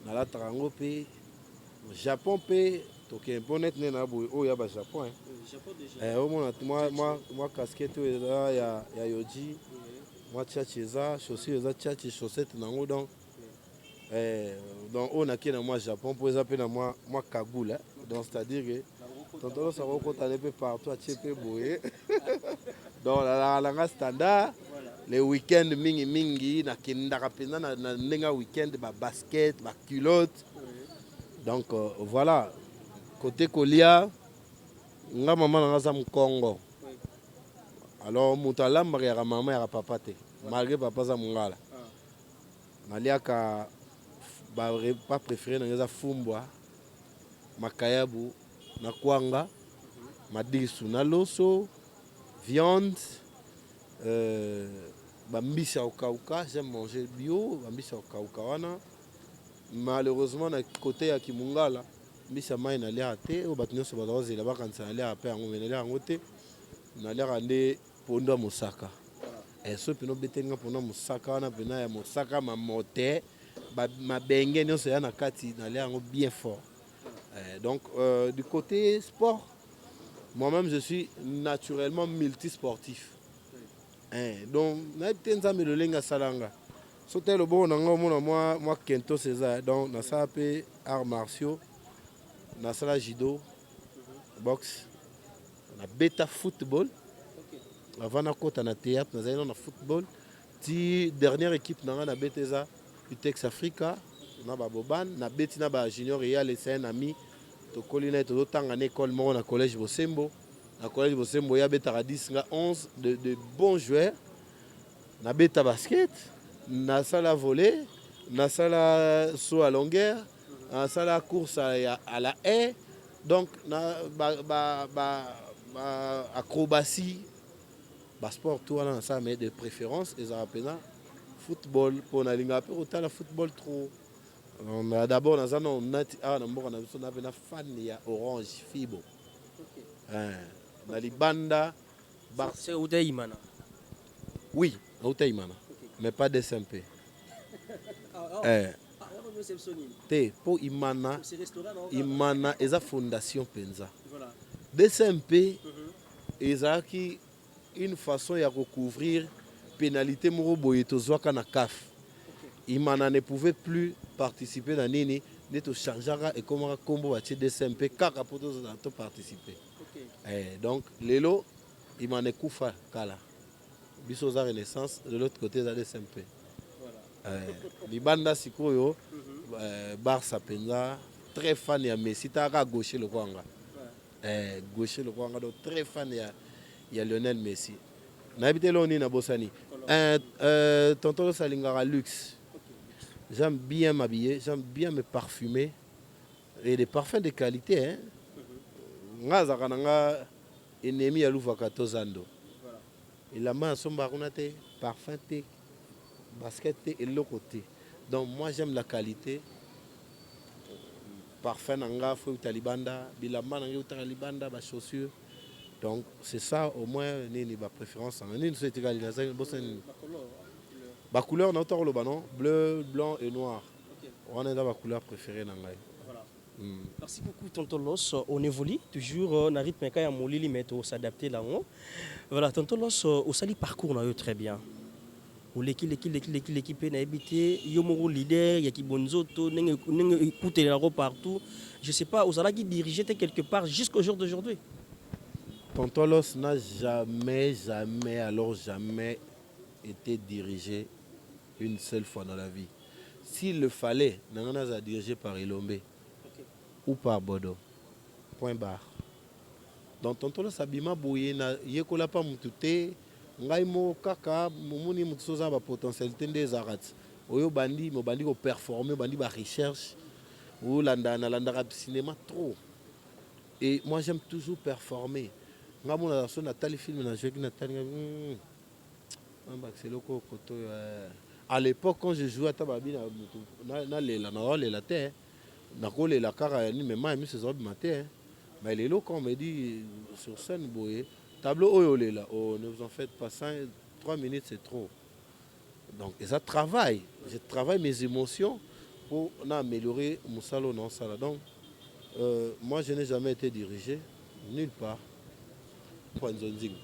nalatara ngope, Japon pe. Donc, bonnet n'est pas au Japon. Japon déjà. Moi, casquette, il y a Yoji. Moi, tchatcheza, chaussures, tchatch, chaussettes, nango donc. Donc, on a qui dans moi Japon, pour exemple, dans moi Kagoul. Donc, c'est-à-dire que tonton, ça va continuer peu partout à Tchépé Boé. Donc, la langue standard, les week-ends, mingi, na kindara pena, na nenga week-end, basket, culotte. Donc, voilà. Côté Kolia, nga maman na nga Congo. Alors, moutala mariera maman ya papa te. Malgré papa za mungala. Naliaka pas préféré na nga fumbwa, makayabu, na kwanga, madisu na loso, viande, bambisi au kauka, j'aime manger bio, bambisi au kauka wana. Malheureusement na côté ya Kimungala, mbisa mai na lera te, o batunyo so badoze la bakansa na lera pe yango menela ngote. Na lera nde pondo mosaka. Et ce pino betenga pondo mosaka wana pena ya mosaka ma moté. Ma bengue nyonso ya na kati na lera ngo bien fort. Donc du côté sport, moi-même je suis naturellement multisportif. Donc na tenza me le lenga salanga. Sauter le bon nango moi Kento César donc na ça pe arts martiaux, na sala judo, boxe, na beta football. Avant na kota na théâtre, na na football. Ti dernière équipe na beteza Utex Africa, na ba Boban, na beti na ba junior Real et c'est un ami to colline to tanga na école mo na collège Bosembo. Na collège Bosembo ya beta 10 nga 11 de bons joueurs. Na beta basket, na sala volley, na sala saut à longueur, na sala course à la haie. Donc na acrobatie, sport tout là ça mais de préférence et ça rappelle football pour na linga pe autant la football trop. On a d'abord dans un on a fan ya Orange Fibo. Na libanda c'est Outaïmana. Oui, Outaïmana. Mais pas DSMP. Pour Imana, Imana est la fondation Penza. DSMP est une façon de recouvrir pénalité Moroboyetozwaka na CAF. Imana ne pouvait plus participer dans Nini, de chargera et comme combo à DSMP, car pour participer. Donc, Lelo, Imana Koufa Kala. Bisoza Renaissance, de l'autre côté de DSMP. Libanda Sikoyo, Barça Penza, très fan de Messi, Tara gaucher le Rwanda. Gaucher le Rwanda, très fan de Lionel Messi. N'habitez l'on na Bossani. Tonton Salingara Luxe. J'aime bien m'habiller, j'aime bien me parfumer. Et des parfums de qualité. Nga zakananga ennemi à Louvaka Tozando. Il a mis son baronate, parfum, basket et l'autre côté. Donc moi j'aime la qualité. Parfum nanga, fou talibanda, bilama nanga talibanda, ba chaussures. Donc c'est ça au moins ni ma préférence. Ni c'est égal la couleur n'entend le banon, bleu, blanc et noir. On est dans ma couleur préférée nanga. Merci beaucoup Tonton Loss. On évolue toujours on a rythme quand il y a molili mais s'adapter là-haut. Voilà Tonton Loss au sali parcours là très bien. l'équipe n'a habité, Yomoro leader, il y a qui bonzoto, écouter la robe partout. Je ne sais pas, Ozala qui dirigeait quelque part jusqu'au jour d'aujourd'hui. Tonton Los n'a jamais été dirigé une seule fois dans la vie. S'il le fallait, Nangana a dirigé par Ilombe ou par Bodo. Point barre. Donc Tonton Los abima boye na yekola pa mutute ngai mo kaka mumuni mutsoza ba potentialité des arats. Oyo bandi mo bandi ko performer bandi ba recherche ou landa na landa rap cinéma trop. Et moi j'aime toujours performer. Nga mo na so na tali film na jouer na tali c'est loko koto à l'époque quand je jouais à Tababi na lela terre na ko lela kara ni mais moi c'est ça matin. Mais les locaux, on me dit sur scène, boye, tableau oyo là, oh, ne vous en faites pas, 3 minutes c'est trop. Donc, et ça travaille. Je travaille mes émotions pour améliorer mon salon dans ça. Donc, moi je n'ai jamais été dirigé, nulle part.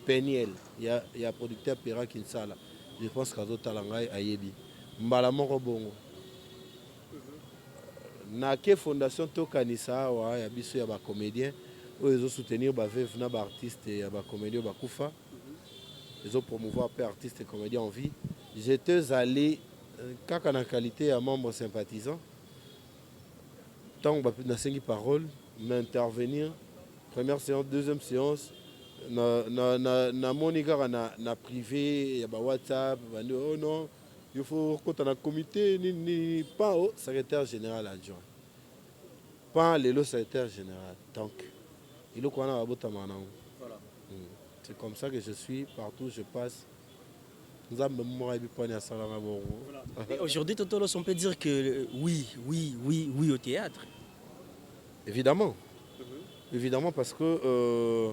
Peniel, il y a producteur Pera Kinsala. Je pense qu'à d'autres talangai ayebi. Mbalamoko bongo. Na ke fondation Tokanisa wa ya biso ya ba comédien. Ils ont soutenu les artistes et les comédiens Bakufa. Ils ont promouvoir les artistes et comédiens en vie. J'étais allé, quand en qualité à membre sympathisant, tant que je n'ai parole, m'intervenir, première séance, deuxième séance, na Monica na privé, il y a WhatsApp, oh non, il faut qu'on ait un comité, ni pas au secrétaire général adjoint. Pas le secrétaire général. Donc, voilà. C'est comme ça que je suis, partout je passe. Aujourd'hui, Totolos, on peut dire que oui au théâtre. Évidemment. Évidemment, parce que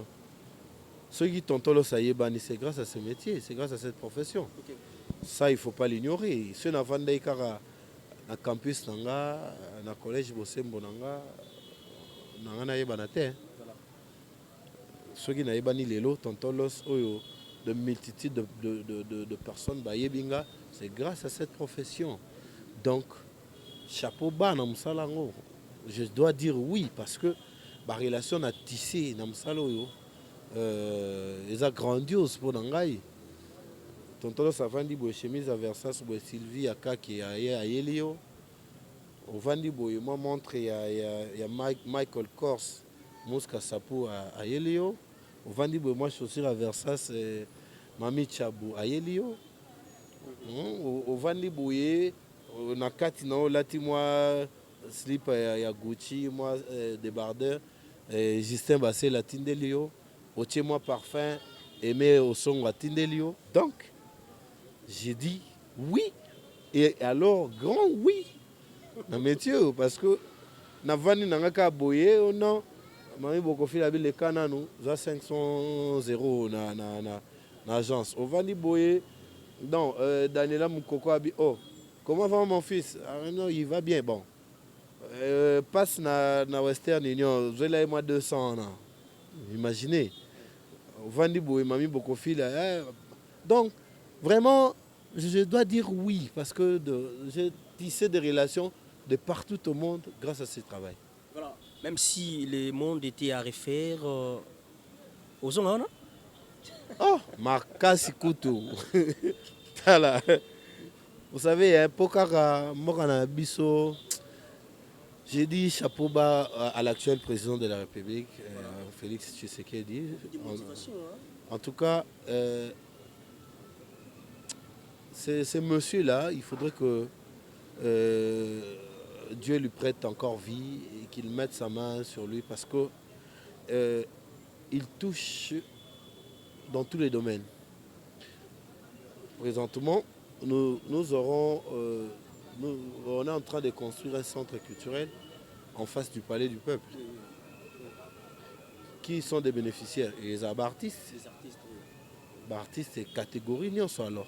ceux qui Totolos, c'est grâce à ce métier, c'est grâce à cette profession. Okay. Ça, il ne faut pas l'ignorer. Ceux qui ont fait un campus, un collège, ceux qui n'ont pas les lots, Tontolos, de multitude de personnes, c'est grâce à cette profession. Donc, chapeau bas, je dois dire oui, parce que la relation a tissé, est grandiose pour Nangaï. Tontolos a vendu des chemises à Versace, Sylvie, à Kaki, à Yelio. Au vendu, il m'a montré, il y a Michael Kors, Mouska Sapou à Yelio. Au vendu, moi je suis à Versace, Mami Chabou à Yelio. Au vendu, na kati na lati moi slip ya Gucci, moi débardeur, Justin Bassé la Tindelio. Au moi parfum, aimé au son à Tindelio. Donc, j'ai dit oui. Et alors, grand oui. Dans métier, parce que na vani na ngaka boye ou non. Mami Bokofi la le Canano, za 500 € na agence. Au vani boye, non, Daniela Moukoko a dit, oh, comment va mon fils? Ah, non, il va bien, bon. Passe na Western Union, je l'ai moi 200 ans. Imaginez. Au vani boye, Mami Bokofi là. Donc, vraiment, je dois dire oui, parce que j'ai tissé des relations de partout au monde grâce à ce travail. Voilà. Même si le monde était à refaire aux gens, non? Oh, Marcasi Koutou. Vous savez, un peu Morana Bisso, j'ai dit chapeau bas à l'actuel président de la République, Félix Tshisekedi. En tout cas, ce monsieur-là, il faudrait que Dieu lui prête encore vie et qu'il mette sa main sur lui parce que il touche dans tous les domaines. Présentement, on est en train de construire un centre culturel en face du Palais du Peuple. Qui sont des bénéficiaires? Et les artistes. Les artistes, oui. Artistes et catégorie, non, alors.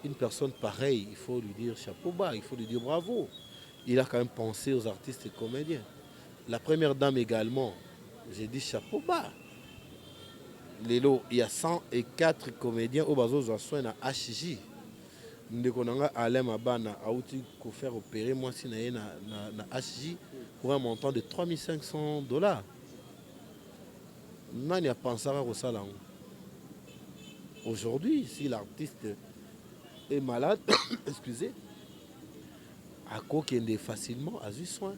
Une personne pareille, il faut lui dire chapeau bas, il faut lui dire bravo. Il a quand même pensé aux artistes et comédiens. La première dame également, j'ai dit chapeau bas. Lelo, il y a 104 comédiens au bazo za soin na HJ. Ndeko nanga Alain Mabana a outil ko faire opérer moi si na HJ pour un montant de $3500. Nani a pensé à ça. Aujourd'hui, si l'artiste est malade, excusez, à quoi qu'il est facilement à soin.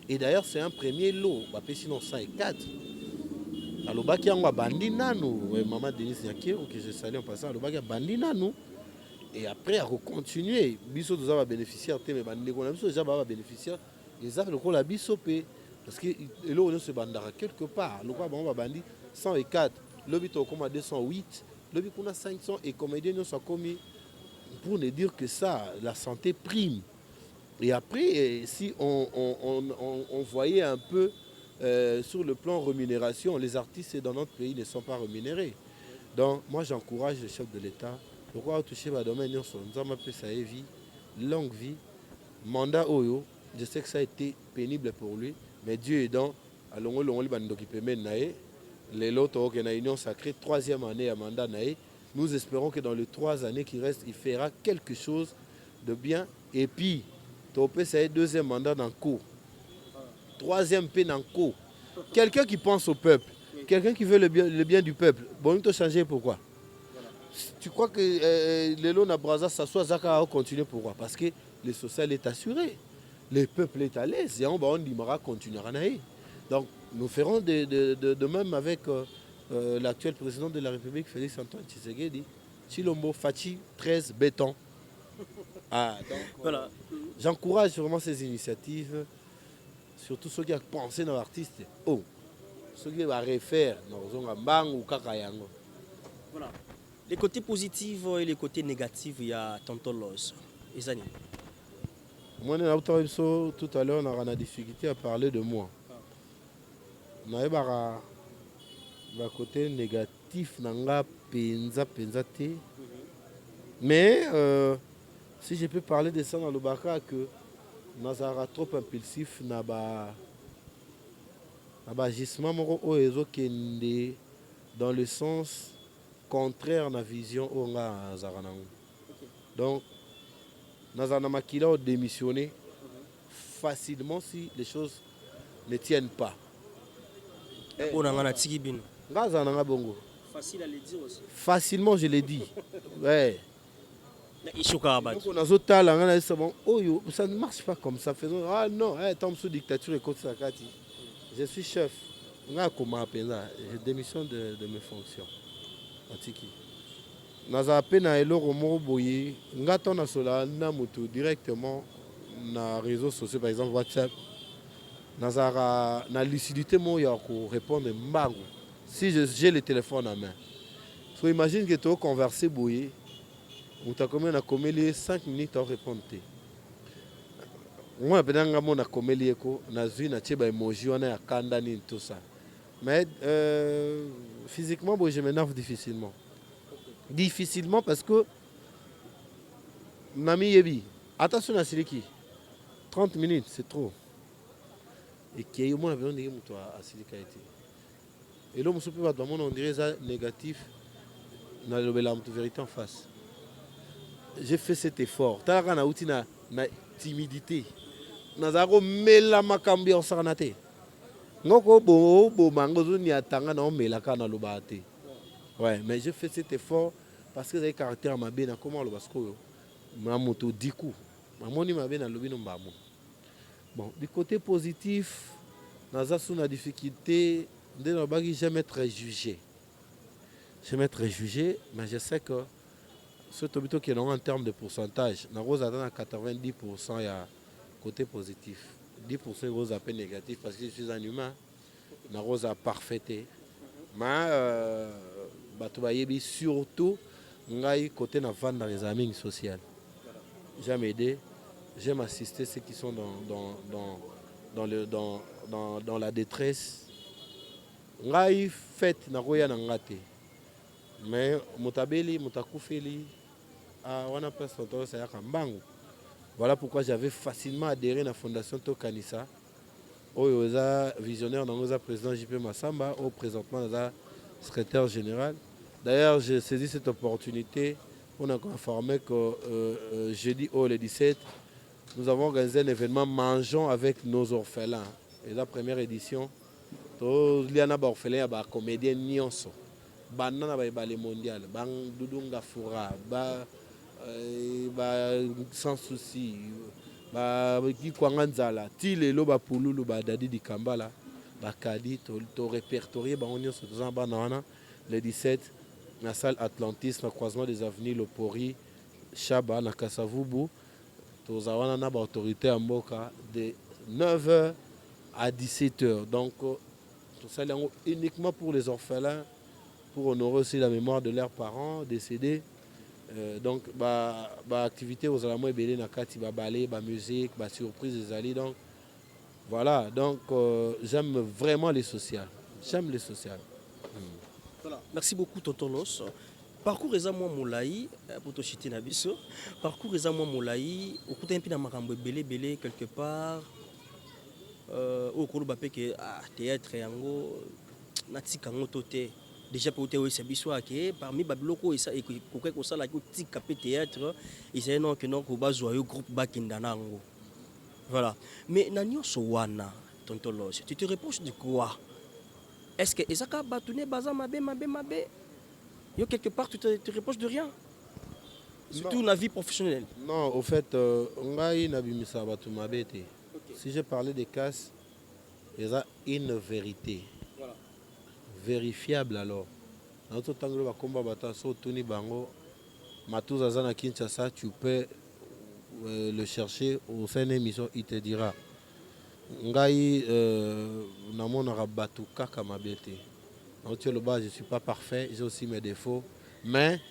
Et d'ailleurs, c'est un premier lot, sinon 104. Alors, il y a un bandi nanou, maman Denise Nyakiro, que je salue en passant, il y a un bandi nanou. Et après, à continuer, biso nous avons bénéficié, mais bandi qu'on a déjà bénéficié, ils ont le coup la biso p, parce que là on se bandara quelque part. Le quoi bon bandi 104, le bito au combat 208, le bito on a 500 et comédiens nous sont commis pour ne dire que ça, la santé prime. Et après, si on voyait un peu sur le plan rémunération, les artistes dans notre pays ne sont pas rémunérés. Donc, moi, j'encourage le chef de l'État. Pourquoi toucher ma domaine, nous avons appelé ça vie, longue vie, mandat Oyo. Je sais que ça a été pénible pour lui, mais Dieu aidant, les lots qui ont une union sacrée, 3e année à mandat naé. Nous espérons que dans les 3 années qui restent, il fera quelque chose de bien. Et puis, Topé, ça est 2e mandat dans le cours. 3e paix dans le cours. Quelqu'un qui pense au peuple, quelqu'un qui veut le bien du peuple. Bon, il faut changer pourquoi? Tu crois que les lots na Braza s'assoit, Zaka va continuer pourquoi? Parce que le social est assuré. Le peuple est à l'aise. Et on dimara continuera à naïr. Donc, nous ferons de même avec l'actuel président de la République, Félix Antoine Tshisekedi, Chilombo Fachi 13 béton. Ah, donc, voilà. J'encourage vraiment ces initiatives, surtout ceux qui ont pensé dans l'artiste. Oh, ceux qui vont refaire dans un bang ou kakayango. Voilà. Les côtés positifs et les côtés négatifs, il y a Tonton Loss. Isani. Moi, tout à l'heure, on a la difficulté à parler de moi. On a le côté négatif, nanga penza te. Mais si je peux parler de ça dans le baka, que nous sommes trop impulsifs, nous avons agissement dans le sens contraire à la vision où on a. Donc, nous avons démissionné facilement si les choses ne tiennent pas. Facile à le dire aussi. Facilement, je l'ai dit. Ouais. Ça ne marche pas comme ça. Faisons, ah non, tombe sous dictature et contre ça. Je suis chef. Je démissionne de mes fonctions. Naza pena eloko moko boye ngato na sola na moto directement na réseaux sociaux par exemple WhatsApp naza na lucidité mo ya ko répondre mbango si j'ai le téléphone en main. So imagine que tu converser boye on t'a combien na komeli 5 minutes à répondre. Moi benanga mo na komeli eko na zui na cheba emoji wana ya kanda ni tout ça. Mais physiquement boye je m'énerve difficilement. Difficilement parce que Nami Yebi, attention à Siliki, 30 minutes c'est trop. Et qui est au moins besoin de à Silika. Et l'homme super va on dirait ça négatif, dans le vérité en face. J'ai fait cet effort. T'as la outina na timidité. Nazaro mela makambi en saranate. Ngoko bo mangozo ni atanga na melaka na lobate. Ouais, mais je fais cet effort parce que j'ai caractère ma bien comment le basco ma moto 10 coups. Ma moni ma bien na lobi no mbamo. Bon, du côté positif, naza sous la difficulté de na bagi jamais être jugé. Jamais être jugé, mais je sais que ce tobito qui est en termes de pourcentage, na rose atteint à 90% il y a côté positif. 10% rose à peine négatif parce que je suis un humain. Na rose à parfaité. Mais surtout côté na vente dans les amis sociales. J'aime aider, j'aime assister ceux qui sont dans la détresse. Ngai fête na roya na ngate. Mais mutabeli mutakufeli wana place tonto ça ya kambangu. Voilà pourquoi j'avais facilement adhéré à la fondation Tokanisa. Oyo za visionnaire dans le président JP Massamba au présentement za secrétaire général. D'ailleurs, j'ai saisi cette opportunité pour nous informer que jeudi le 17, nous avons organisé un événement Mangeons avec nos orphelins. Et la première édition, il y a des orphelins, des comédiens nyonso. Banana ba les mondial, bang dudunga fura, sans souci, qui kwanganzala, ti le loba pululu ba dadi di kambala, ba kadi to répertorié ba onyo so tozan banana le 17 la salle Atlantis, le croisement des avenues Lopori, Chaba na Kasavubu, tozawana na ba autorité à Mboka de 9h à 17h. Donc tout ça uniquement pour les orphelins, pour honorer aussi la mémoire de leurs parents décédés. Donc, activité aux alamans et belé nakati, ballet, musique, surprise des alliés. Donc, voilà. Donc, j'aime vraiment les sociales. J'aime les sociales. Voilà. Merci beaucoup, Tonton Los. Parcours Ezamwa Moulaï, pour te chiter Nabiso. Parcours Ezamwa Moulaï, au côté un peu d'Amarambo belé quelque part. Au cours de théâtre yango natika ngotote déjà pour te c'est biso ake parmi babiloko esa ekoke ko sala ko tika pe théâtre ils non que non ko bazwa yo groupe bakinda nango voilà mais nanyo so wana Tonton Los tu te reproches de quoi est-ce que ezaka batune baza mabe yo quelque part tu te reproches de rien surtout dans la vie professionnelle non au fait ngai nabimisa batu mabe te. Si je parlais des casses, il y a une vérité. Voilà. Vérifiable alors. Dans tout temps, le combat batasso Tony Bango, Matouza Zana Kinshasa, tu peux le chercher au sein d'une émission, il te dira. Ngai Namon Arabatu Kaka Mabete. Donc le bas, je ne suis pas parfait, j'ai aussi mes défauts. Mais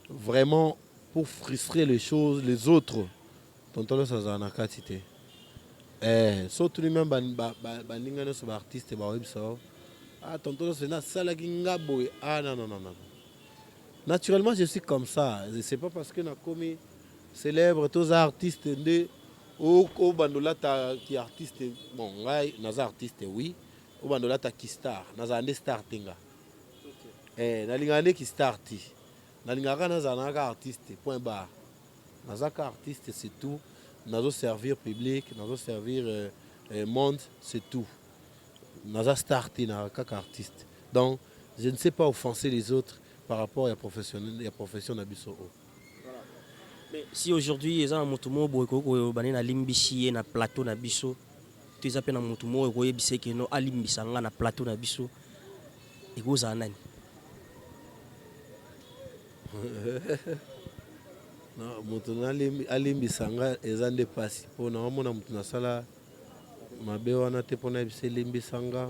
vraiment, pour frustrer les choses, les autres, tonton Sazana Katite. Surtout lui-même, baningana sur l'artiste, tonton c'est na salagi ngabo. Ah non. Naturellement, je suis comme ça. C'est pas parce que na commis célèbre tous artistes de au bandola qui artiste bon, naza artiste oui. Au bandola ta qui star, naza ande star tinga. Na lingane qui starti. Na lingara naza na artiste point barre. Naza artiste c'est tout. Nous servir public, nous servir monde, c'est tout. Nous avons starté dans artiste. Donc, je ne sais pas offenser les autres par rapport à la profession d'Abisso. Mais si aujourd'hui, ils ont un motumo, ils na limbishi na plateau d'Abisso, tu as un motumo, ils ont que nous alimbisanga na plateau d'Abisso, ils ont un an. Non, mutu alimbisanga eza nde pasi mpo na omona mutu nasala mabe wana te mpona yebisa elimbisanga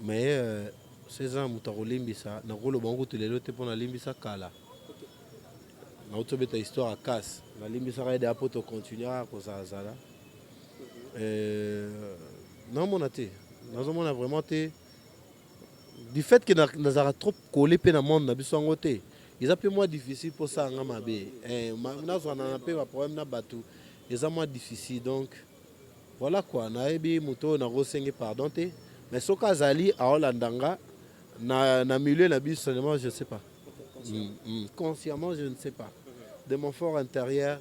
mais seza mutu akolimbisa nakoloba ngo kutu lelo te mpona alimbisa kala nauti obeta histoire ya kase nalimbisaka ede apo tocontinuera kozalazala naomona te nazomona vraiment te du fait que nazalaka trop collé mpe na monde na biso yango te. Ils ont moins difficile pour ça en Mabé. Nous avons un peu de problème na batu. Ils ont moins difficile donc voilà quoi. Na ebi muto na rosenge pardon te. Mais ce cas Zali à Hollandanga na milieu na bis seulement je sais pas. Consciemment je ne sais pas. De mon fort intérieur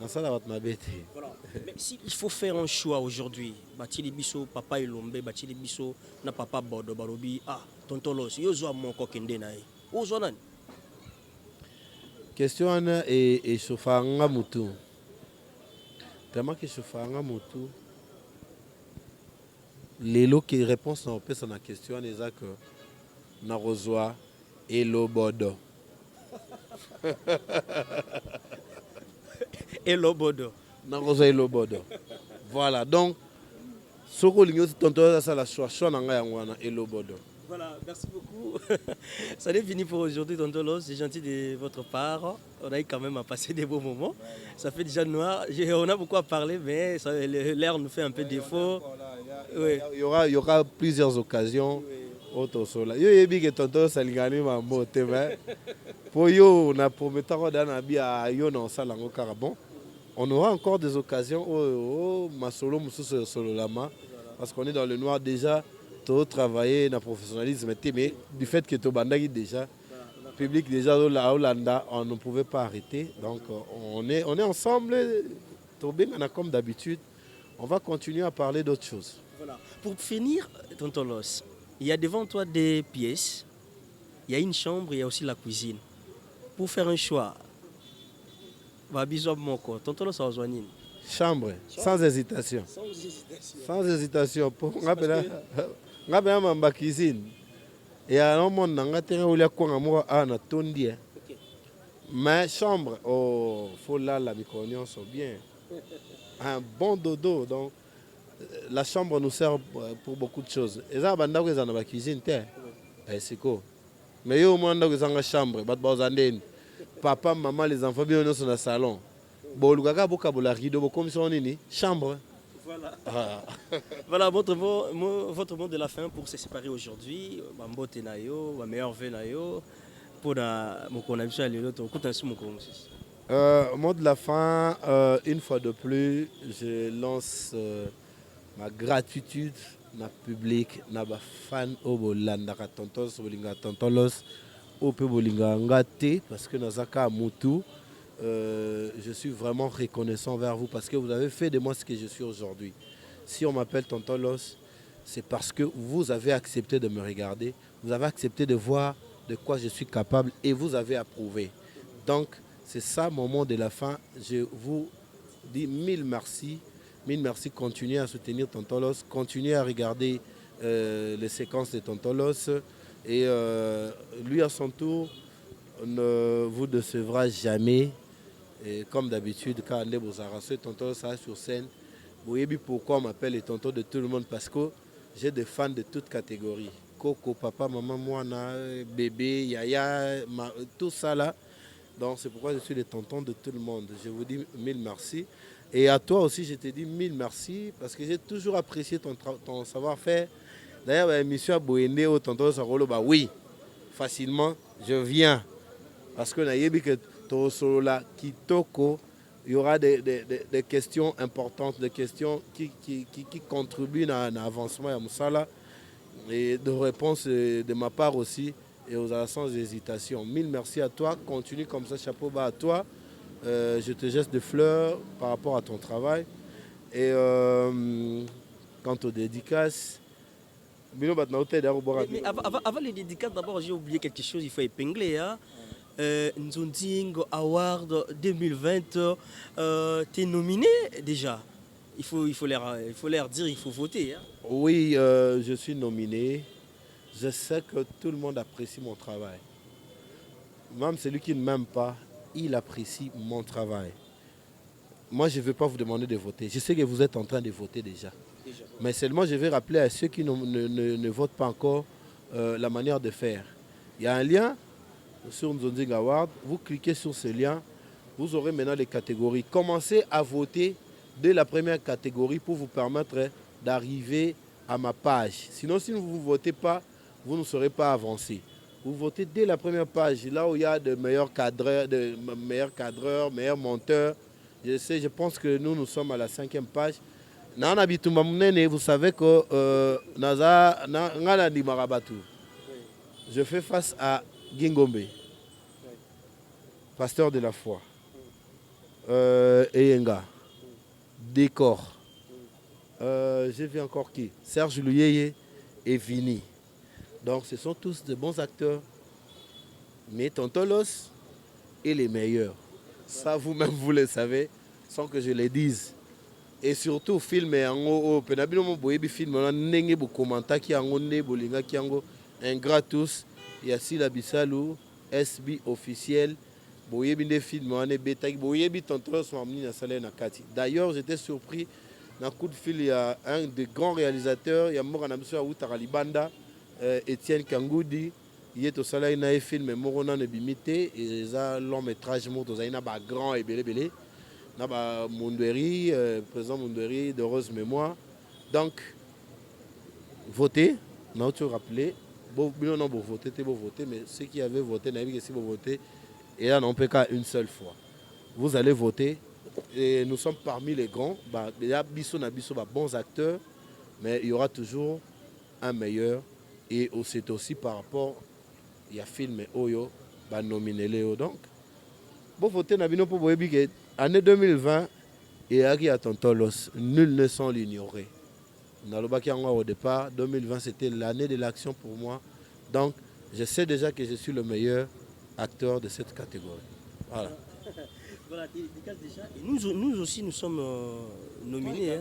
dans ça la Mabé te. Voilà. Mais s'il faut faire un choix aujourd'hui, Batili Bisso, papa Ilombe, Batili Bisso, na papa Bodo Barobi, tonton Los, yo zo mon kokende na e. O zo nan. Question et chauffanga mutu. Tellement que chauffanga mutu. Les lots qui répondent à la question est que na reçoit Elo Bodo. Elo Bodo. Na reçoit Elo Bodo. Voilà donc ce que l'union tonton ça la choix nanga yangwana Elo Bodo. Voilà, merci beaucoup. Ça n'est fini pour aujourd'hui, Tonton Los. C'est gentil de votre part. On a eu quand même à passer des beaux moments. Ça fait déjà noir. On a beaucoup à parler, mais l'air nous fait un peu défaut. Il y aura plusieurs occasions. Auto sola. Yo yebi que Tonton salingani mambo te mais pour yo na promettant dans bia yo na salango carabon. On aura encore des occasions au masolo mususu solo lama parce qu'on est dans le noir déjà. tu travaillé dans le professionnalisme, mais du fait que tu bandagi déjà, public déjà au Hollanda, on ne pouvait pas arrêter. Donc on est ensemble, comme d'habitude. On va continuer à parler d'autres choses. Voilà. Pour finir, tonton Los, il y a devant toi des pièces, il y a une chambre, il y a aussi la cuisine. Pour faire un choix, tonton Los a besoin d'une chambre, sans hésitation. Sans hésitation. Pour ma cuisine. Et à un moment, on a terminé à tondi. Mais chambre, oh, faut là, la micro-oignons sont bien. Un bon dodo. Donc, la chambre nous sert pour beaucoup de choses. Et ça, banda que dans la cuisine, c'est quoi? Mais au moins, dans la chambre, papa, maman, les enfants, bien dans le salon. Bon, le gars, beaucoup de rideau, comme ça, on est chambre. Voilà. Ah. Voilà votre mot de la fin pour se séparer aujourd'hui. Mambote nayo, ma meilleure vœu nayo. Pour mon connexion à l'autre, mot de la fin, une fois de plus, je lance ma gratitude na public, na ba fan au bolanda ka tontos bolinga tontolos au pe bolinga ngate parce que nazaka mutu. Je suis vraiment reconnaissant vers vous parce que vous avez fait de moi ce que je suis aujourd'hui. Si on m'appelle Tonton Los, c'est parce que vous avez accepté de me regarder, vous avez accepté de voir de quoi je suis capable et vous avez approuvé. Donc, c'est ça mon mot de la fin. Je vous dis mille merci. Mille merci. Continuez à soutenir Tonton Los, continuez à regarder les séquences de Tonton Los et lui à son tour ne vous décevra jamais. Et comme d'habitude, quand on est aux tonton ça sur scène, vous voyez pourquoi on m'appelle les tontons de tout le monde parce que j'ai des fans de toutes catégories. Coco, papa, maman, moi, bébé, yaya, tout ça là. Donc c'est pourquoi je suis le tonton de tout le monde. Je vous dis mille merci. Et à toi aussi, je te dis mille merci parce que j'ai toujours apprécié ton savoir-faire. D'ailleurs, l'émission Boéné au tonton Sarolo, bah oui, facilement, je viens. Parce que que il y aura des questions importantes, des questions qui contribuent à un avancement et de réponses de ma part aussi et aux sans hésitation. Mille merci à toi, continue comme ça, chapeau bas à toi. Je te jette des fleurs par rapport à ton travail. Et quant aux dédicaces, mais avant les dédicaces, d'abord j'ai oublié quelque chose, il faut épingler. Hein? Nzondingo Award 2020, tu es nominé déjà. Il faut leur dire, il faut voter. Hein. Oui, je suis nominé. Je sais que tout le monde apprécie mon travail. Même celui qui ne m'aime pas, il apprécie mon travail. Moi, je ne vais pas vous demander de voter. Je sais que vous êtes en train de voter déjà. Mais seulement, je vais rappeler à ceux qui ne votent pas encore la manière de faire. Il y a un lien sur Nzonding Award, vous cliquez sur ce lien, vous aurez maintenant les catégories. Commencez à voter dès la première catégorie pour vous permettre d'arriver à ma page. Sinon, si vous ne votez pas, vous ne serez pas avancé. Vous votez dès la première page, là où il y a de meilleurs cadreurs, meilleurs monteurs. Je pense que nous sommes à la 5e page. Vous savez que je fais face à Gingombe, pasteur de la foi, Eyenga, Décor, j'ai vu encore qui? Serge Louyeye et Vini. Donc ce sont tous de bons acteurs, mais Tonton Los est les meilleurs. Ça vous-même vous le savez, sans que je le dise. Et surtout film en haut, penabino boyebi film on nenge bo commenta ki ango ne bolinga ki ango un gratus. Yassila Bissalou, SB officiel, boyebi des films on est bêta boyebi tonton so amni na salé na kati. D'ailleurs, j'étais surpris dans coup de fil il y a un des grands réalisateurs, il y a Morana Biso Outara Libanda, Étienne Kangoudi, il est au salé na film Morona ne bimité et ça long métrage moto ça ina ba grand et belé. Naba Monderi, président Monderi de heureuse mémoire. Donc, votez, on a tout rappelé. Non, vous votez, mais ceux qui avaient voté, n'avaient pas si vous votez, et là, on peut qu'à une seule fois. Vous allez voter, et nous sommes parmi les grands. Il y a bons acteurs, mais il y aura toujours un meilleur. Et c'est aussi par rapport il y a film Oyo, nominé Léo. Donc, bon voter Nabino pour Boebi, année 2020, et Aki à Tontolos, nul ne sans l'ignorer. Au départ, 2020 c'était l'année de l'action pour moi. Donc, je sais déjà que je suis le meilleur acteur de cette catégorie. Voilà. Voilà, dédicace déjà. Et nous aussi, nous sommes nominés.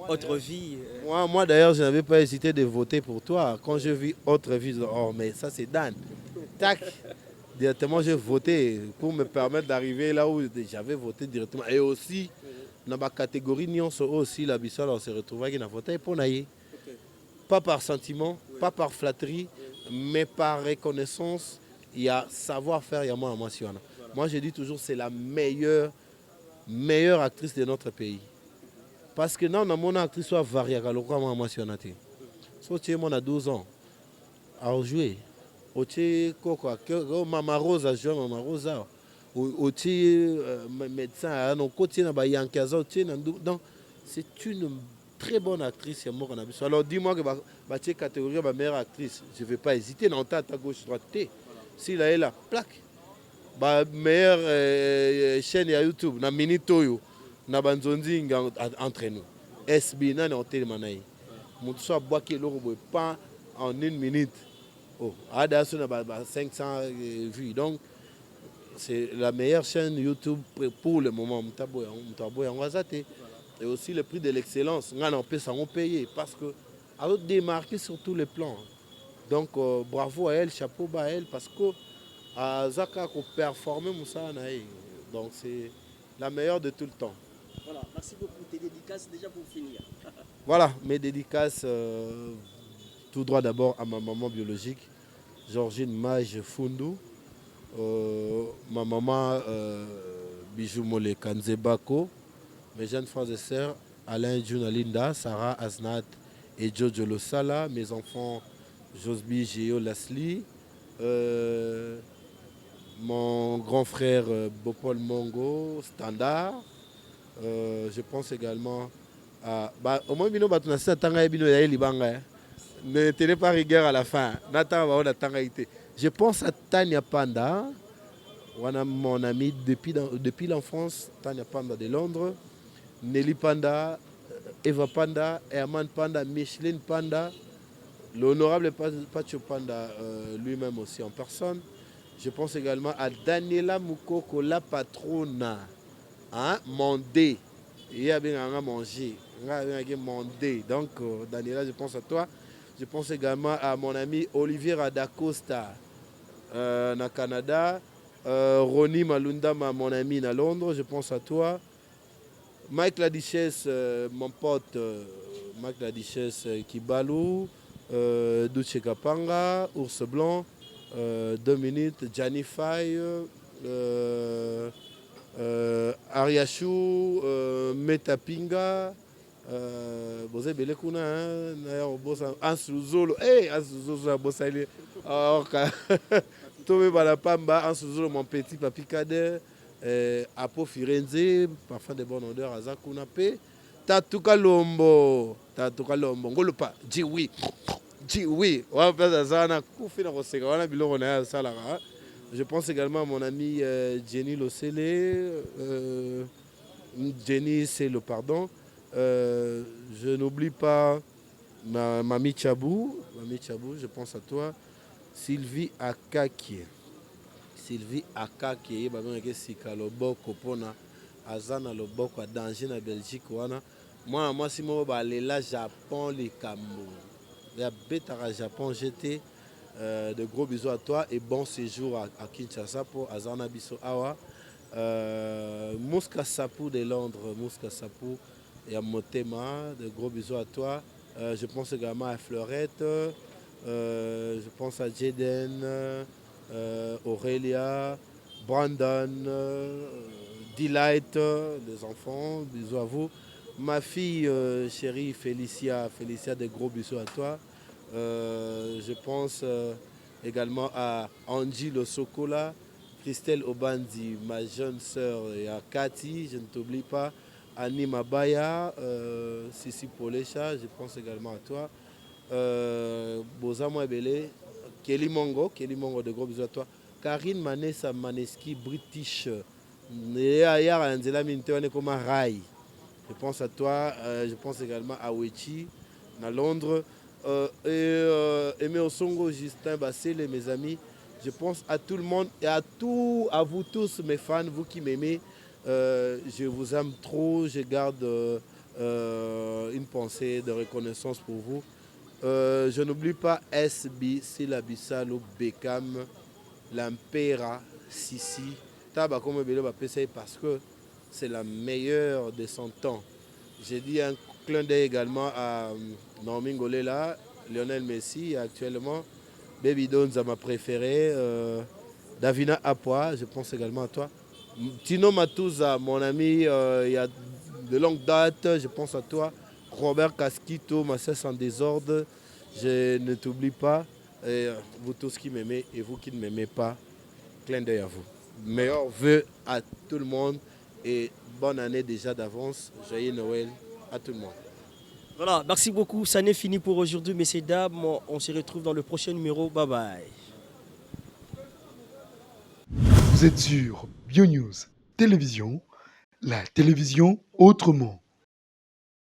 Autre vie. Moi d'ailleurs, je n'avais pas hésité de voter pour toi. Quand je vis Autre vie, je dis, oh, mais ça c'est Dan. Tac. Directement, j'ai voté pour me permettre d'arriver là où j'avais voté directement. Et aussi, dans ma catégorie, nous aussi, la Bissau, on se retrouvait qui n'a voté pour Naïe. Pas par sentiment, pas par flatterie, mais par reconnaissance. Il y a savoir-faire, il y a moi à Massiona. Moi, je dis toujours, c'est la meilleure actrice de notre pays. Parce que non, mon actrice soit variée, à Massiona. So, tu es moi, à 12 ans, à jouer. Otie quoi Mama Rosa joue Mama Rosa otie médecin non côté na ba yankaza otie donc c'est une très bonne actrice alors dis-moi que ba catégorie ba meilleure actrice je vais pas hésiter non ta gauche droite T si là est la plaque ba meilleure chaîne ya YouTube na minitoyo na banzonzi entre nous SB na na télé manaï mon soit bois qui l'euro pas en une minute. Oh, Ada 500 vues. Donc, c'est la meilleure chaîne YouTube pour le moment. Et aussi le prix de l'excellence. On peut s'en payer parce que elle a démarqué sur tous les plans. Donc, bravo à elle, chapeau à elle parce que Zaka a performé Moussa. Donc, c'est la meilleure de tout le temps. Voilà, merci beaucoup. Tes dédicaces déjà pour finir. Voilà, mes dédicaces. Tout droit d'abord à ma maman biologique, Georgine Mage Fundu, ma maman Bijou Mole Kanzebako, mes jeunes frères et sœurs, Alain Junalinda, Sarah Aznat et Jojo Losala, mes enfants Josby Géo Lasli, mon grand frère Bopol Mongo, Standard, je pense également à... au moins, ne tenez pas rigueur à la fin. Je pense à Tania Panda, mon ami depuis l'enfance, Tania Panda de Londres, Nelly Panda, Eva Panda, Herman Panda, Micheline Panda, l'honorable Pacho Panda lui-même aussi en personne. Je pense également à Daniela Moukoko, la patrona, hein, Mondé. Il y a bien manger. Mondé. Donc, Daniela, je pense à toi. Je pense également à mon ami Olivier Radacosta na Canada, Ronnie Malunda, mon ami à Londres, je pense à toi. Mike Ladichesse, mon pote, Mike Ladichesse Kibalou, Duce Kapanga, Ours Blanc, 2 minutes, Gianni Faye, Ariachou, Metapinga. Vous avez belé kuna Ansuzolo Ansuzolo bossa il Tome Balapamba Ansuzolo mon petit papi cadet Apo Firenze parfum de bonne odeur Azakuna Pe Tatuka Lombo Ngolopa dis oui on va faire ça na kufina koseka wana biloko na ya salara. Je pense également à mon ami Jenny Losele Jenny c'est le pardon. Je n'oublie pas ma Mamie Chabou, je pense à toi. Sylvie Akaki, Sika Loboko Pona, Azana Loboko à danger na Belgique. Moi, si je suis là, Japon, les Cameroun. Il y a Betara Japon, j'étais. De gros bisous à toi et bon séjour à Kinshasa pour Azana Biso Awa. Mouska Sapou de Londres, Mouska Sapou. Et à Motema, de gros bisous à toi. Je pense également à Fleurette, je pense à Jaden, Aurélia, Brandon, Delight, les enfants, bisous à vous. Ma fille chérie Félicia, de gros bisous à toi. Je pense également à Angie Le Sokola, Christelle Obandi, ma jeune sœur, et à Cathy, je ne t'oublie pas. Annie Mabaya, Sissi Polecha, je pense également à toi. Boza Mwebele, Kelly Mongo, de gros bisous à toi. Karine Manessa Maneski, British. Rai. Je pense à toi, je pense également à Wechi, à Londres. Aimé Osongo, Justin Bassel, mes amis. Je pense à tout le monde et à vous tous, mes fans, vous qui m'aimez. Je vous aime trop, je garde une pensée de reconnaissance pour vous. Je n'oublie pas SB, Silabissalo, Beckham, Lampera, Sissi, Tabakomo Belo parce que c'est la meilleure de son temps. J'ai dit un clin d'œil également à Naomi Ngolela, Lionel Messi actuellement, Baby Donza ma préférée, Davina Apoa, je pense également à toi. Tino Matouza, mon ami, il y a de longue date, je pense à toi. Robert Casquito, ma cesse en désordre, je ne t'oublie pas. Et vous tous qui m'aimez et vous qui ne m'aimez pas, clin d'œil à vous. Meilleurs vœux à tout le monde et bonne année déjà d'avance. Joyeux Noël à tout le monde. Voilà, merci beaucoup. Ça n'est fini pour aujourd'hui, messieurs, dames. On se retrouve dans le prochain numéro. Bye bye. Vous êtes sur BioNews Télévision, la télévision autrement.